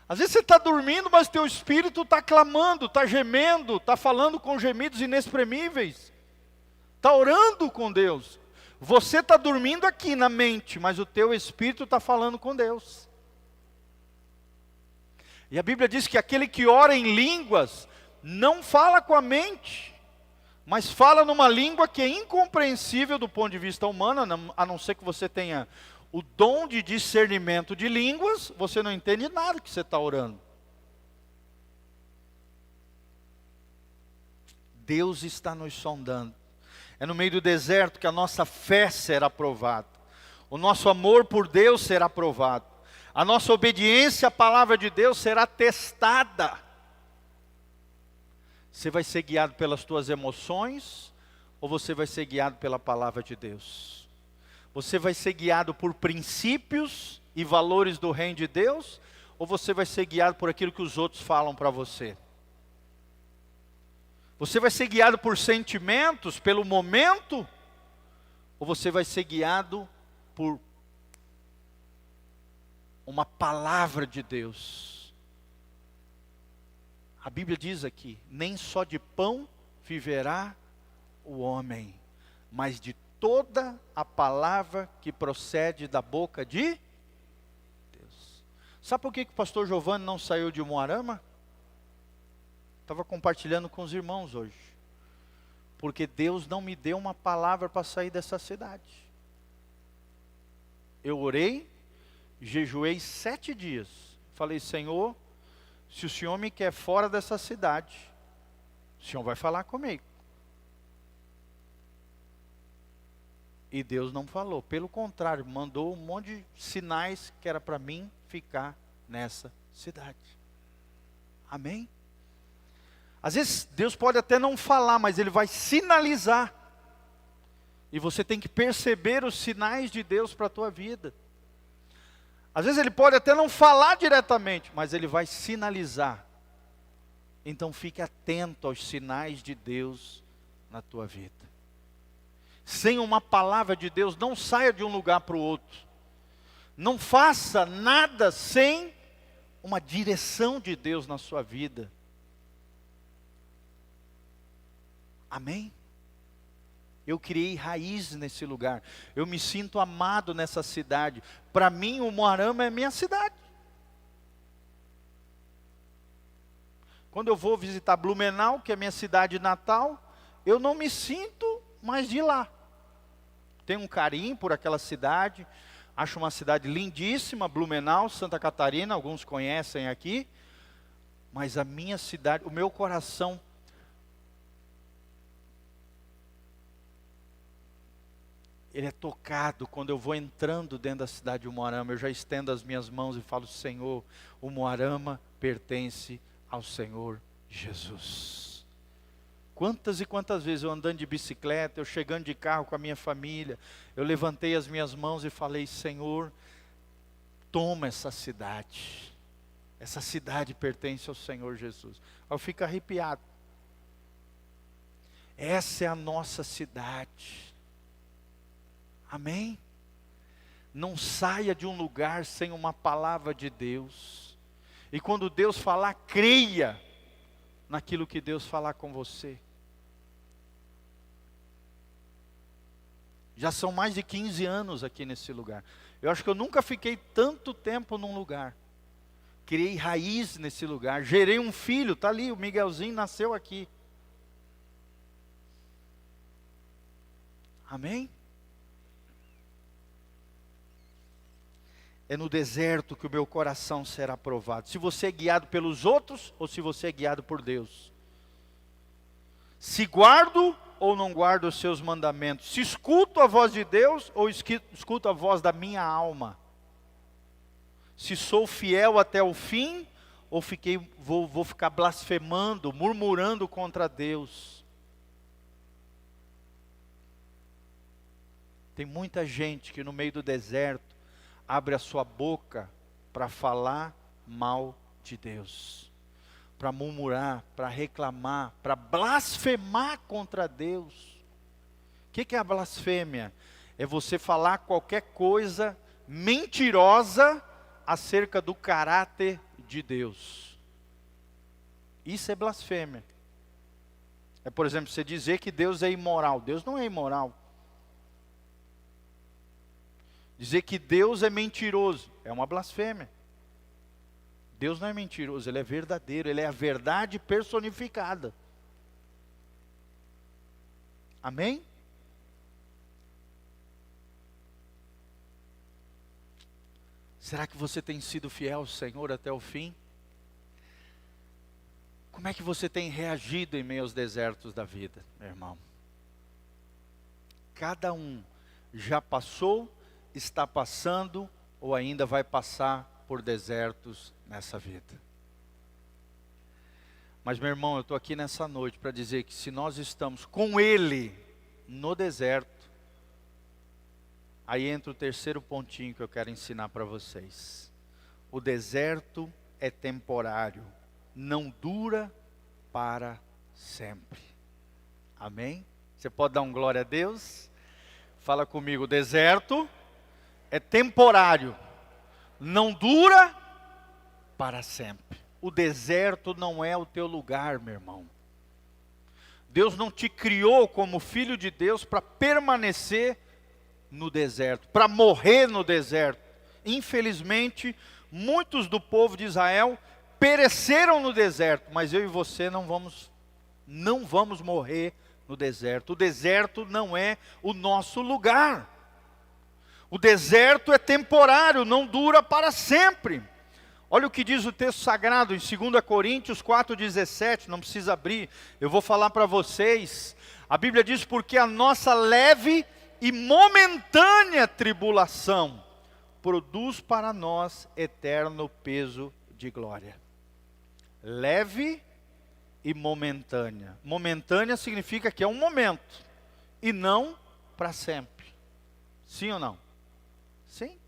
Às vezes você está dormindo, mas teu espírito está clamando, está gemendo, está falando com gemidos inexprimíveis. Está orando com Deus. Você está dormindo aqui na mente, mas o teu espírito está falando com Deus. E a Bíblia diz que aquele que ora em línguas, não fala com a mente, mas fala numa língua que é incompreensível do ponto de vista humano, a não ser que você tenha o dom de discernimento de línguas, você não entende nada que você está orando. Deus está nos sondando. É no meio do deserto que a nossa fé será provada. O nosso amor por Deus será provado. A nossa obediência à palavra de Deus será testada. Você vai ser guiado pelas tuas emoções, ou você vai ser guiado pela palavra de Deus? Você vai ser guiado por princípios e valores do reino de Deus, ou você vai ser guiado por aquilo que os outros falam para você? Você vai ser guiado por sentimentos, pelo momento, ou você vai ser guiado por uma palavra de Deus? A Bíblia diz aqui: nem só de pão viverá o homem, mas de toda a palavra que procede da boca de Deus. Sabe por que o pastor Giovanni não saiu de Umuarama? Estava compartilhando com os irmãos hoje. Porque Deus não me deu uma palavra para sair dessa cidade. Eu orei, jejuei 7 dias. Falei: Senhor, se o Senhor me quer fora dessa cidade, o Senhor vai falar comigo. E Deus não falou. Pelo contrário, mandou um monte de sinais que era para mim ficar nessa cidade. Amém? Às vezes Deus pode até não falar, mas Ele vai sinalizar. E você tem que perceber os sinais de Deus para a tua vida. Às vezes Ele pode até não falar diretamente, mas Ele vai sinalizar. Então fique atento aos sinais de Deus na tua vida. Sem uma palavra de Deus, não saia de um lugar para o outro. Não faça nada sem uma direção de Deus na sua vida. Amém? Eu criei raiz nesse lugar. Eu me sinto amado nessa cidade. Para mim, o Umuarama é minha cidade. Quando eu vou visitar Blumenau, que é minha cidade natal, eu não me sinto mais de lá. Tenho um carinho por aquela cidade. Acho uma cidade lindíssima, Blumenau, Santa Catarina. Alguns conhecem aqui. Mas a minha cidade, o meu coração, ele é tocado quando eu vou entrando dentro da cidade de Umuarama. Eu já estendo as minhas mãos e falo: Senhor, o Umuarama pertence ao Senhor Jesus. Quantas e quantas vezes eu andando de bicicleta, eu chegando de carro com a minha família, eu levantei as minhas mãos e falei: Senhor, toma essa cidade. Essa cidade pertence ao Senhor Jesus. Eu fico arrepiado. Essa é a nossa cidade. Amém? Não saia de um lugar sem uma palavra de Deus. E quando Deus falar, creia naquilo que Deus falar com você. Já são mais de 15 anos aqui nesse lugar. Eu acho que eu nunca fiquei tanto tempo num lugar. Criei raiz nesse lugar. Gerei um filho, está ali, o Miguelzinho nasceu aqui. Amém? É no deserto que o meu coração será provado. Se você é guiado pelos outros ou se você é guiado por Deus. Se guardo ou não guardo os seus mandamentos. Se escuto a voz de Deus ou escuto a voz da minha alma. Se sou fiel até o fim ou vou ficar blasfemando, murmurando contra Deus. Tem muita gente que no meio do deserto abre a sua boca para falar mal de Deus, para murmurar, para reclamar, para blasfemar contra Deus. O que é a blasfêmia? É você falar qualquer coisa mentirosa acerca do caráter de Deus. Isso é blasfêmia. É, por exemplo, você dizer que Deus é imoral. Deus não é imoral. Dizer que Deus é mentiroso é uma blasfêmia. Deus não é mentiroso, Ele é verdadeiro, Ele é a verdade personificada. Amém? Será que você tem sido fiel ao Senhor até o fim? Como é que você tem reagido em meio aos desertos da vida, meu irmão? Cada um já passou, está passando ou ainda vai passar por desertos nessa vida. Mas, meu irmão, eu estou aqui nessa noite para dizer que se nós estamos com Ele no deserto, aí entra o terceiro pontinho que eu quero ensinar para vocês. O deserto é temporário, não dura para sempre. Amém? Você pode dar um glória a Deus? Fala comigo, o deserto é temporário, não dura para sempre. O deserto não é o teu lugar, meu irmão. Deus não te criou como filho de Deus para permanecer no deserto, para morrer no deserto. Infelizmente, muitos do povo de Israel pereceram no deserto, mas eu e você não vamos morrer no deserto. O deserto não é o nosso lugar. O deserto é temporário, não dura para sempre. Olha o que diz o texto sagrado em 2 Coríntios 4,17, não precisa abrir, eu vou falar para vocês. A Bíblia diz, porque a nossa leve e momentânea tribulação produz para nós eterno peso de glória. Leve e momentânea. Momentânea significa que é um momento e não para sempre. Sim ou não? Sim.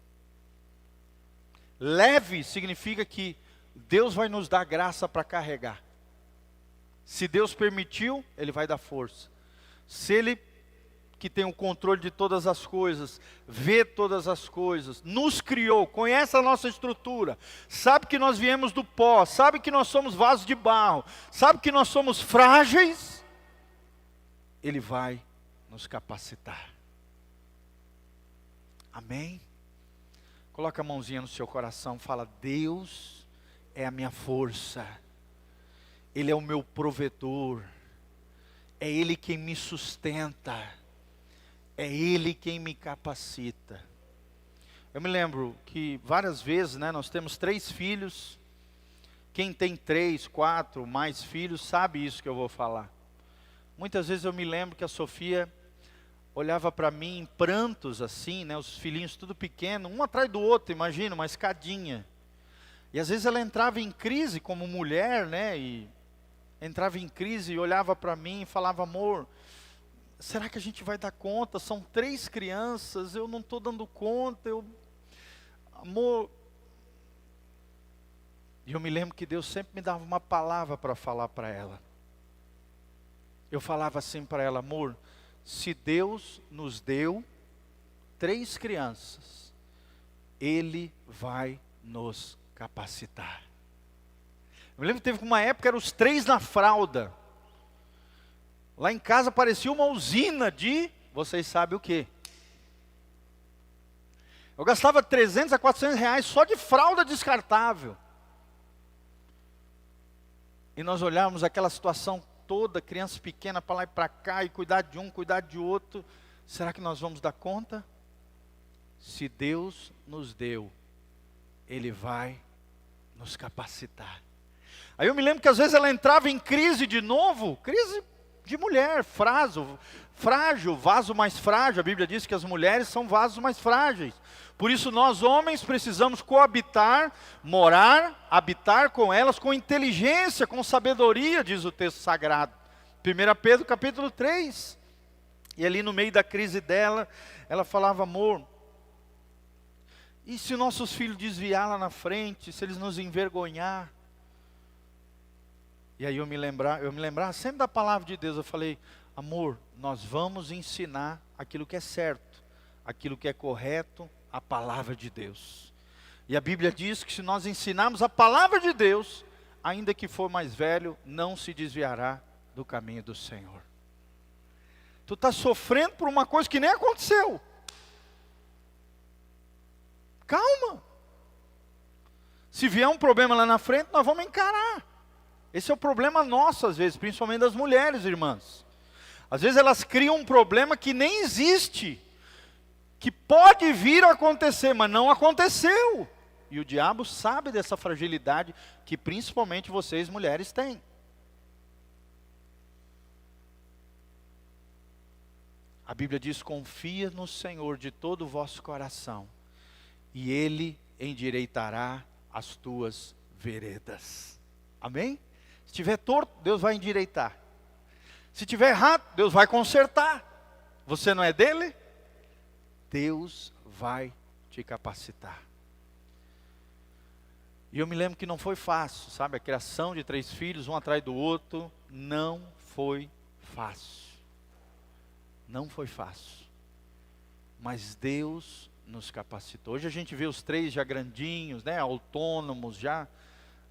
Leve significa que Deus vai nos dar graça para carregar. Se Deus permitiu, Ele vai dar força. Se Ele, que tem o controle de todas as coisas, vê todas as coisas, nos criou, conhece a nossa estrutura, sabe que nós viemos do pó, sabe que nós somos vasos de barro, sabe que nós somos frágeis, Ele vai nos capacitar. Amém? Coloca a mãozinha no seu coração, fala, Deus é a minha força, Ele é o meu provedor, é Ele quem me sustenta, é Ele quem me capacita. Eu me lembro que várias vezes, nós temos 3 filhos, quem tem 3, 4, mais filhos, sabe isso que eu vou falar. Muitas vezes eu me lembro que a Sofia olhava para mim em prantos assim, os filhinhos tudo pequeno, um atrás do outro, imagina, uma escadinha. E às vezes ela entrava em crise como mulher, e entrava em crise e olhava para mim e falava, amor, será que a gente vai dar conta? São 3 crianças, eu não estou dando conta, amor. E eu me lembro que Deus sempre me dava uma palavra para falar para ela. Eu falava assim para ela, amor, se Deus nos deu 3 crianças, Ele vai nos capacitar. Eu me lembro que teve uma época, eram os 3 na fralda. Lá em casa parecia uma usina de, vocês sabem o quê? Eu gastava 300 a 400 reais só de fralda descartável. E nós olhávamos aquela situação toda, criança pequena para lá e para cá, e cuidar de um, cuidar de outro. Será que nós vamos dar conta? Se Deus nos deu, Ele vai nos capacitar. Aí eu me lembro que às vezes ela entrava em crise de novo, crise de mulher, frágil, vaso mais frágil. A Bíblia diz que as mulheres são vasos mais frágeis. Por isso nós homens precisamos coabitar, morar, habitar com elas com inteligência, com sabedoria, diz o texto sagrado. 1 Pedro capítulo 3. E ali no meio da crise dela, ela falava: amor, e se nossos filhos desviar lá na frente, se eles nos envergonhar? E aí eu me lembrava sempre da palavra de Deus. Eu falei: amor, nós vamos ensinar aquilo que é certo, aquilo que é correto, a palavra de Deus. E a Bíblia diz que se nós ensinarmos a palavra de Deus, ainda que for mais velho, não se desviará do caminho do Senhor. Tu está sofrendo por uma coisa que nem aconteceu. Calma. Se vier um problema lá na frente, nós vamos encarar. Esse é o problema nosso às vezes, principalmente das mulheres, irmãs. Às vezes elas criam um problema que nem existe, que pode vir a acontecer, mas não aconteceu. E o diabo sabe dessa fragilidade que principalmente vocês mulheres têm. A Bíblia diz: confia no Senhor de todo o vosso coração, e Ele endireitará as tuas veredas. Amém? Se estiver torto, Deus vai endireitar. Se estiver errado, Deus vai consertar. Você não é dele? Deus vai te capacitar. E eu me lembro que não foi fácil, sabe? A criação de 3 filhos, um atrás do outro, não foi fácil. Não foi fácil. Mas Deus nos capacitou. Hoje a gente vê os 3 já grandinhos, né? Autônomos já.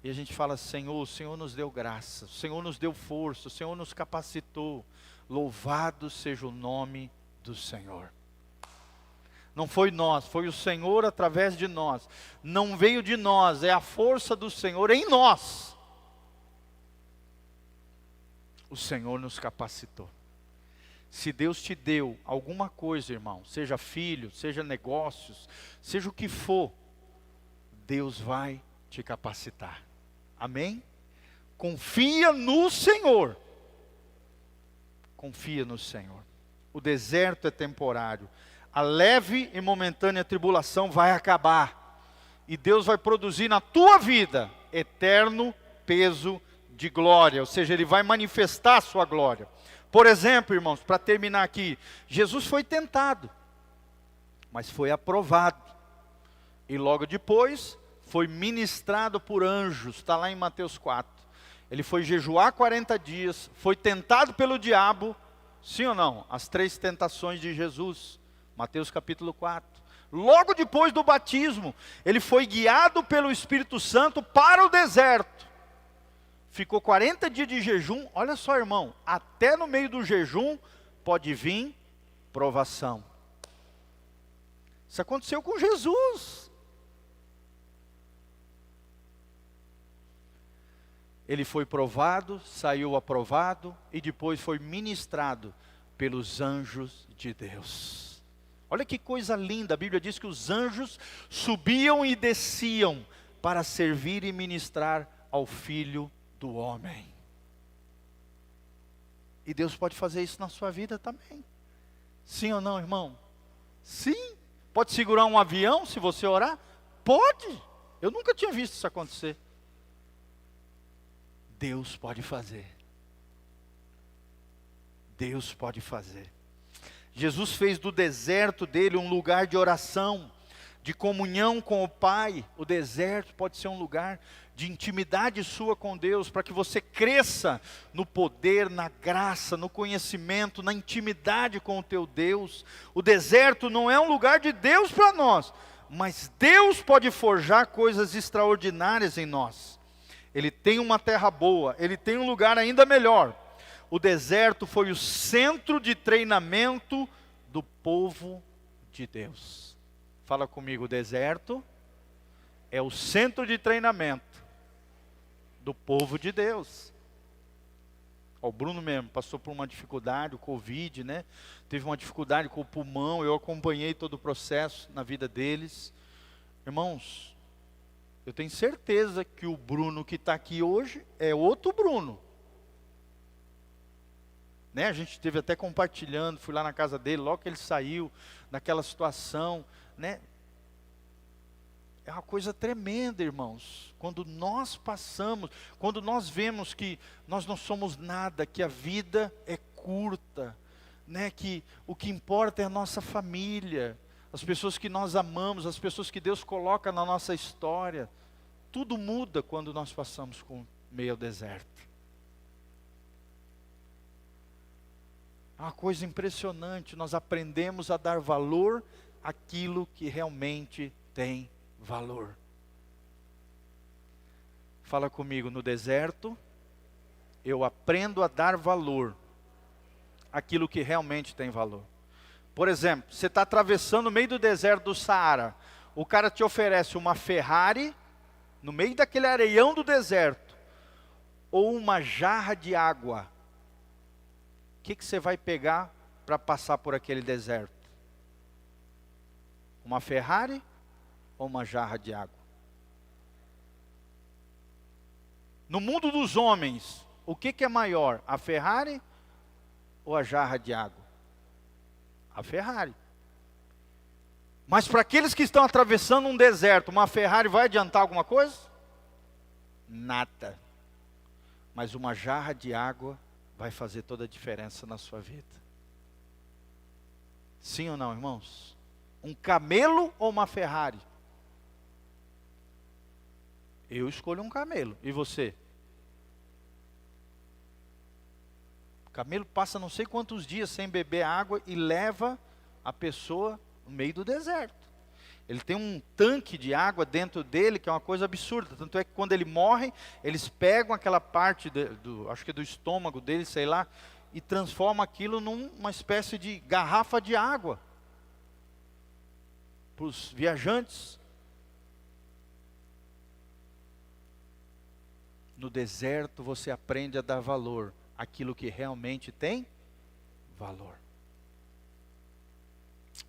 E a gente fala: Senhor, o Senhor nos deu graça, o Senhor nos deu força, o Senhor nos capacitou. Louvado seja o nome do Senhor. Não foi nós, foi o Senhor através de nós. Não veio de nós, é a força do Senhor em nós. O Senhor nos capacitou. Se Deus te deu alguma coisa, irmão, seja filho, seja negócios, seja o que for, Deus vai te capacitar. Amém? Confia no Senhor. Confia no Senhor. O deserto é temporário. A leve e momentânea tribulação vai acabar. E Deus vai produzir na tua vida eterno peso de glória. Ou seja, Ele vai manifestar a sua glória. Por exemplo, irmãos, para terminar aqui, Jesus foi tentado, mas foi aprovado. E logo depois foi ministrado por anjos. Está lá em Mateus 4. Ele foi jejuar 40 dias, foi tentado pelo diabo. Sim ou não? As 3 tentações de Jesus. Mateus capítulo 4. Logo depois do batismo, ele foi guiado pelo Espírito Santo para o deserto. Ficou 40 dias de jejum. Olha só, irmão, até no meio do jejum pode vir provação. Isso aconteceu com Jesus. Ele foi provado, saiu aprovado e depois foi ministrado pelos anjos de Deus. Olha que coisa linda, a Bíblia diz que os anjos subiam e desciam para servir e ministrar ao Filho do homem. E Deus pode fazer isso na sua vida também. Sim ou não, irmão? Sim. Pode segurar um avião se você orar? Pode. Eu nunca tinha visto isso acontecer. Deus pode fazer. Deus pode fazer. Jesus fez do deserto dele um lugar de oração, de comunhão com o Pai. O deserto pode ser um lugar de intimidade sua com Deus, para que você cresça no poder, na graça, no conhecimento, na intimidade com o teu Deus. O deserto não é um lugar de Deus para nós, mas Deus pode forjar coisas extraordinárias em nós. Ele tem uma terra boa, Ele tem um lugar ainda melhor. O deserto foi o centro de treinamento do povo de Deus. Fala comigo, o deserto é o centro de treinamento do povo de Deus. O Bruno mesmo passou por uma dificuldade, o Covid, né? Teve uma dificuldade com o pulmão, eu acompanhei todo o processo na vida deles. Irmãos, eu tenho certeza que o Bruno que está aqui hoje é outro Bruno. Né? A gente esteve até compartilhando, fui lá na casa dele, logo que ele saiu, naquela situação, né? É uma coisa tremenda, irmãos, quando nós passamos, quando nós vemos que nós não somos nada, que a vida é curta, né? Que o que importa é a nossa família, as pessoas que nós amamos, as pessoas que Deus coloca na nossa história. Tudo muda quando nós passamos com meio ao deserto. É uma coisa impressionante, nós aprendemos a dar valor àquilo que realmente tem valor. Fala comigo, no deserto, eu aprendo a dar valor àquilo que realmente tem valor. Por exemplo, você está atravessando o meio do deserto do Saara, o cara te oferece uma Ferrari, no meio daquele areião do deserto, ou uma jarra de água. O que você vai pegar para passar por aquele deserto? Uma Ferrari ou uma jarra de água? No mundo dos homens, o que é maior? A Ferrari ou a jarra de água? A Ferrari. Mas para aqueles que estão atravessando um deserto, uma Ferrari vai adiantar alguma coisa? Nada. Mas uma jarra de água vai fazer toda a diferença na sua vida. Sim ou não, irmãos? Um camelo ou uma Ferrari? Eu escolho um camelo. E você? O camelo passa não sei quantos dias sem beber água e leva a pessoa no meio do deserto. Ele tem um tanque de água dentro dele que é uma coisa absurda. Tanto é que quando ele morre, eles pegam aquela parte acho que do estômago dele, sei lá, e transformam aquilo numa espécie de garrafa de água para os viajantes. No deserto você aprende a dar valor àquilo que realmente tem valor.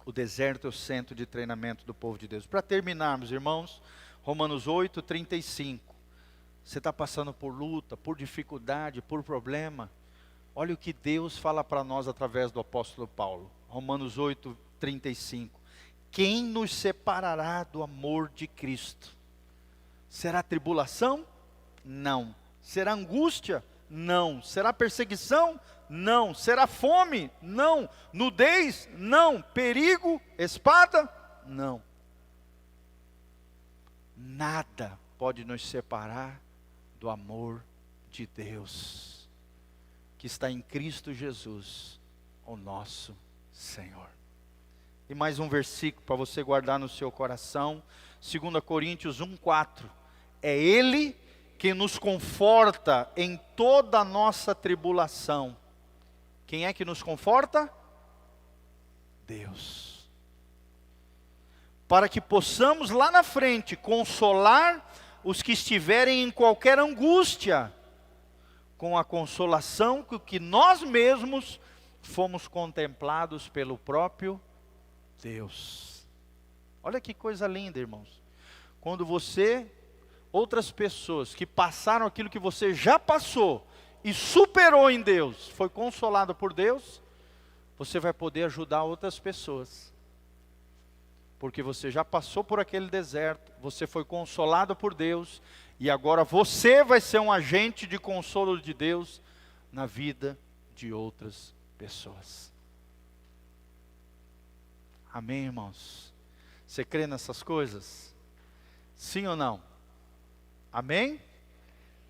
O deserto é o centro de treinamento do povo de Deus. Para terminarmos, irmãos, Romanos 8, 35. Você está passando por luta, por dificuldade, por problema. Olha o que Deus fala para nós através do apóstolo Paulo. Romanos 8, 35. Quem nos separará do amor de Cristo? Será tribulação? Não. Será angústia? Não. Será perseguição? Não. Será fome? Não. Nudez? Não. Perigo? Espada? Não. Nada pode nos separar do amor de Deus, que está em Cristo Jesus, o nosso Senhor. E mais um versículo para você guardar no seu coração, 2 Coríntios 1, 4. É Ele que nos conforta em toda a nossa tribulação. Quem é que nos conforta? Deus. Para que possamos lá na frente consolar os que estiverem em qualquer angústia, com a consolação que nós mesmos fomos contemplados pelo próprio Deus. Olha que coisa linda, irmãos. Quando outras pessoas que passaram aquilo que você já passou e superou em Deus, foi consolado por Deus, você vai poder ajudar outras pessoas. Porque você já passou por aquele deserto, você foi consolado por Deus, e agora você vai ser um agente de consolo de Deus na vida de outras pessoas. Amém, irmãos? Você crê nessas coisas? Sim ou não? Amém?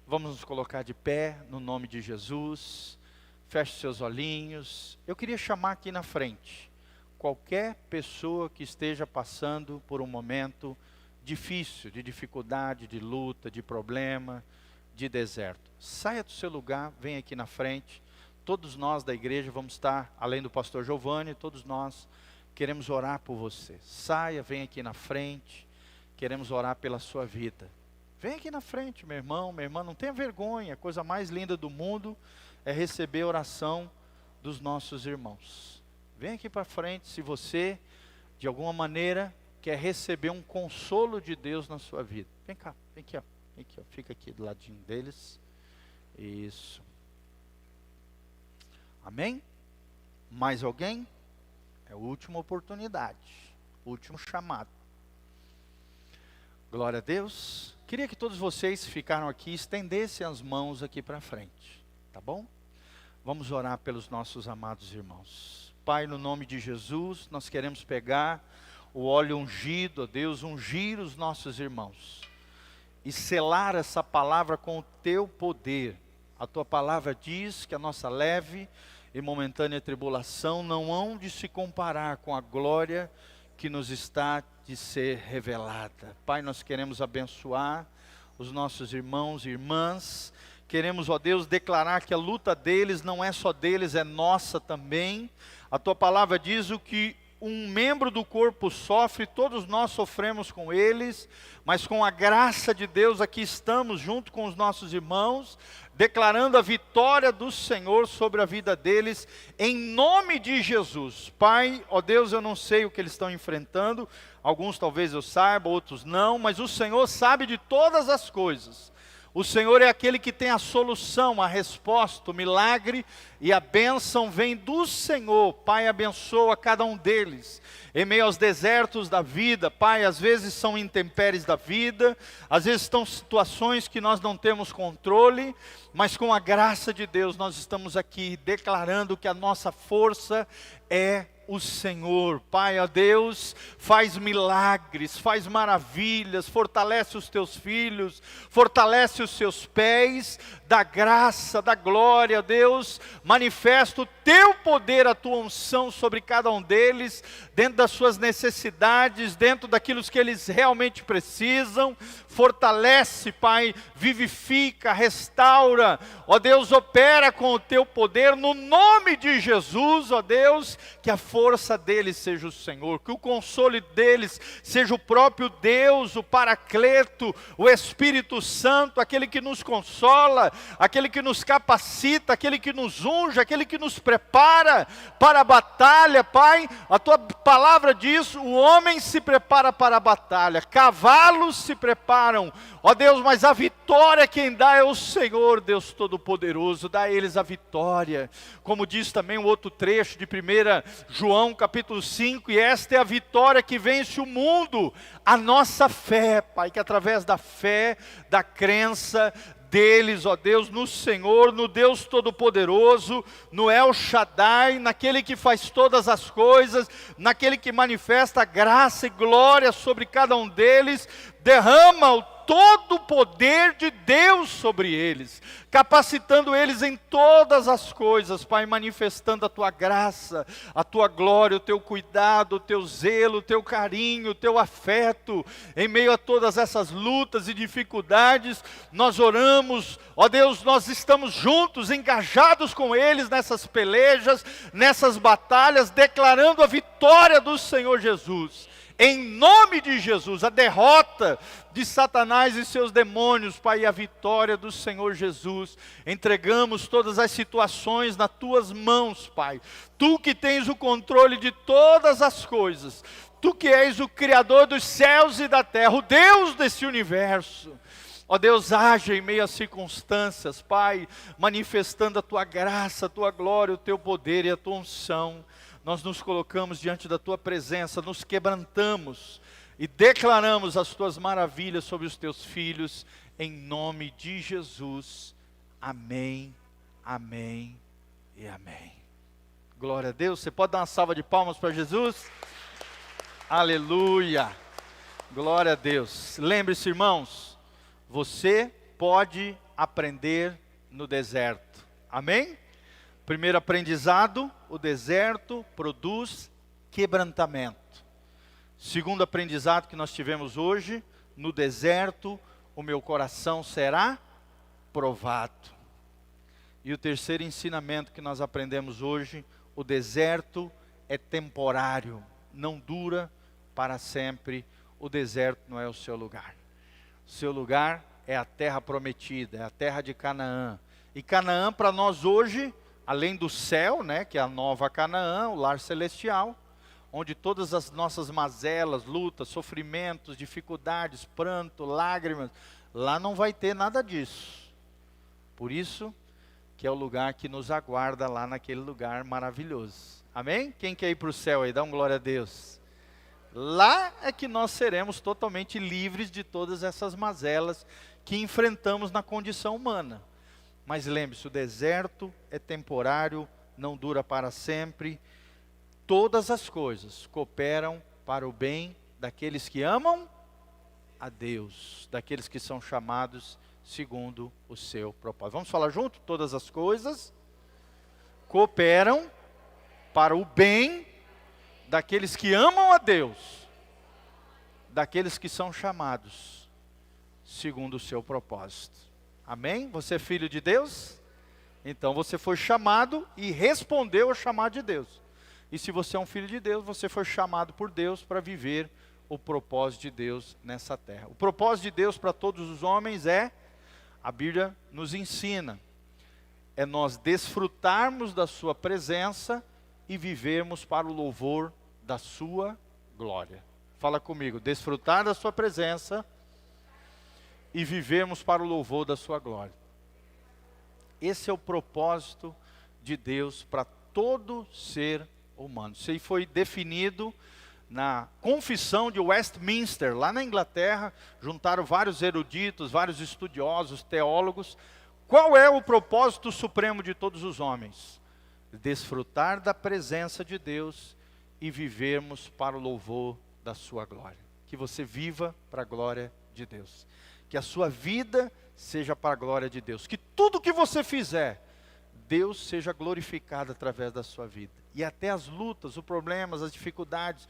Vamos nos colocar de pé no nome de Jesus. Feche seus olhinhos. Eu queria chamar aqui na frente qualquer pessoa que esteja passando por um momento difícil, de dificuldade, de luta, de problema, de deserto. Saia do seu lugar, vem aqui na frente. Todos nós da igreja vamos estar, além do pastor Giovanni, todos nós queremos orar por você. Saia, vem aqui na frente, queremos orar pela sua vida. Vem aqui na frente, meu irmão, minha irmã, não tenha vergonha. A coisa mais linda do mundo é receber a oração dos nossos irmãos. Vem aqui para frente, se você, de alguma maneira, quer receber um consolo de Deus na sua vida. Vem cá, vem aqui, ó. Vem aqui, ó. Fica aqui do ladinho deles. Isso. Amém? Mais alguém? É a última oportunidade, último chamado. Glória a Deus. Queria que todos vocês que ficaram aqui estendessem as mãos aqui para frente, tá bom? Vamos orar pelos nossos amados irmãos. Pai, no nome de Jesus, nós queremos pegar o óleo ungido, ó Deus, ungir os nossos irmãos e selar essa palavra com o teu poder. A tua palavra diz que a nossa leve e momentânea tribulação não hão de se comparar com a glória que nos está de ser revelada. Pai, nós queremos abençoar os nossos irmãos e irmãs. Queremos, ó Deus, declarar que a luta deles não é só deles, é nossa também. A tua palavra diz o que um membro do corpo sofre, todos nós sofremos com eles, mas com a graça de Deus aqui estamos junto com os nossos irmãos, declarando a vitória do Senhor sobre a vida deles, em nome de Jesus. Pai, ó Deus, eu não sei o que eles estão enfrentando, alguns talvez eu saiba, outros não, mas o Senhor sabe de todas as coisas. O Senhor é aquele que tem a solução, a resposta, o milagre e a bênção vem do Senhor. Pai, abençoa cada um deles. Em meio aos desertos da vida, Pai, às vezes são intempéries da vida, às vezes estão situações que nós não temos controle, mas com a graça de Deus nós estamos aqui declarando que a nossa força é o Senhor. Pai, ó Deus, faz milagres, faz maravilhas, fortalece os teus filhos, fortalece os seus pés, da graça, da glória, Deus, manifesta o teu poder, a tua unção sobre cada um deles, dentro das suas necessidades, dentro daquilo que eles realmente precisam, fortalece, Pai, vivifica, restaura, ó Deus, opera com o teu poder, no nome de Jesus, ó Deus, que a força deles seja o Senhor, que o consolo deles seja o próprio Deus, o Paracleto, o Espírito Santo, aquele que nos consola, aquele que nos capacita, aquele que nos unge, aquele que nos prepara para a batalha. Pai, a tua palavra diz, o homem se prepara para a batalha, cavalos se preparam, ó Deus, mas a vitória quem dá é o Senhor, Deus Todo-Poderoso, dá a eles a vitória, como diz também o outro trecho de 1 João capítulo 5, e esta é a vitória que vence o mundo, a nossa fé, Pai, que através da fé, da crença deles, ó Deus, no Senhor, no Deus Todo-Poderoso, no El Shaddai, naquele que faz todas as coisas, naquele que manifesta graça e glória sobre cada um deles, derrama o todo o poder de Deus sobre eles, capacitando eles em todas as coisas, Pai, manifestando a tua graça, a tua glória, o teu cuidado, o teu zelo, o teu carinho, o teu afeto, em meio a todas essas lutas e dificuldades, nós oramos, ó Deus, nós estamos juntos, engajados com eles nessas pelejas, nessas batalhas, declarando a vitória do Senhor Jesus. Em nome de Jesus, a derrota de Satanás e seus demônios, Pai, e a vitória do Senhor Jesus. Entregamos todas as situações nas tuas mãos, Pai. Tu que tens o controle de todas as coisas. Tu que és o Criador dos céus e da terra, o Deus desse universo. Ó Deus, age em meio às circunstâncias, Pai, manifestando a tua graça, a tua glória, o teu poder e a tua unção. Nós nos colocamos diante da tua presença, nos quebrantamos e declaramos as tuas maravilhas sobre os teus filhos, em nome de Jesus. Amém, amém e amém. Glória a Deus. Você pode dar uma salva de palmas para Jesus? Aleluia, glória a Deus. Lembre-se, irmãos, você pode aprender no deserto, amém? Primeiro aprendizado, o deserto produz quebrantamento. Segundo aprendizado que nós tivemos hoje, no deserto o meu coração será provado. E o terceiro ensinamento que nós aprendemos hoje, o deserto é temporário, não dura para sempre. O deserto não é o seu lugar. O seu lugar é a terra prometida, é a terra de Canaã. E Canaã para nós hoje, além do céu, né, que é a nova Canaã, o lar celestial, onde todas as nossas mazelas, lutas, sofrimentos, dificuldades, pranto, lágrimas, lá não vai ter nada disso. Por isso que é o lugar que nos aguarda lá naquele lugar maravilhoso. Amém? Quem quer ir para o céu aí? Dá um glória a Deus. Lá é que nós seremos totalmente livres de todas essas mazelas que enfrentamos na condição humana. Mas lembre-se, o deserto é temporário, não dura para sempre. Todas as coisas cooperam para o bem daqueles que amam a Deus, daqueles que são chamados segundo o seu propósito. Vamos falar junto? Todas as coisas cooperam para o bem daqueles que amam a Deus, daqueles que são chamados segundo o seu propósito. Amém? Você é filho de Deus? Então você foi chamado e respondeu ao chamado de Deus. E se você é um filho de Deus, você foi chamado por Deus para viver o propósito de Deus nessa terra. O propósito de Deus para todos os homens é, a Bíblia nos ensina, é nós desfrutarmos da sua presença e vivermos para o louvor da sua glória. Fala comigo, desfrutar da sua presença e vivermos para o louvor da sua glória. Esse é o propósito de Deus para todo ser humano. Isso aí foi definido na Confissão de Westminster, lá na Inglaterra. Juntaram vários eruditos, vários estudiosos, teólogos. Qual é o propósito supremo de todos os homens? Desfrutar da presença de Deus e vivermos para o louvor da sua glória. Que você viva para a glória de Deus. Que a sua vida seja para a glória de Deus. Que tudo que você fizer, Deus seja glorificado através da sua vida. E até as lutas, os problemas, as dificuldades,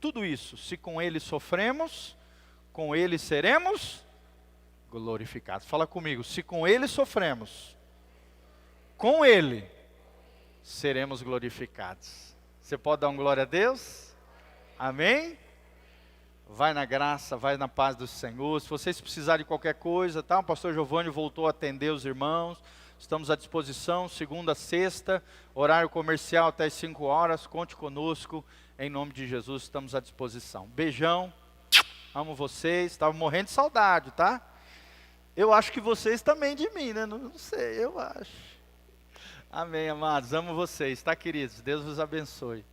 tudo isso, se com Ele sofremos, com Ele seremos glorificados. Fala comigo, se com Ele sofremos, com Ele seremos glorificados. Você pode dar um glória a Deus? Amém? Vai na graça, vai na paz do Senhor. Se vocês precisarem de qualquer coisa, tá? O pastor Giovanni voltou a atender os irmãos. Estamos à disposição, segunda a sexta, horário comercial até as 5 horas. Conte conosco, em nome de Jesus, estamos à disposição. Beijão, amo vocês. Estava morrendo de saudade, tá? Eu acho que vocês também de mim, né? Não sei, eu acho. Amém, amados, amo vocês, tá, queridos? Deus vos abençoe.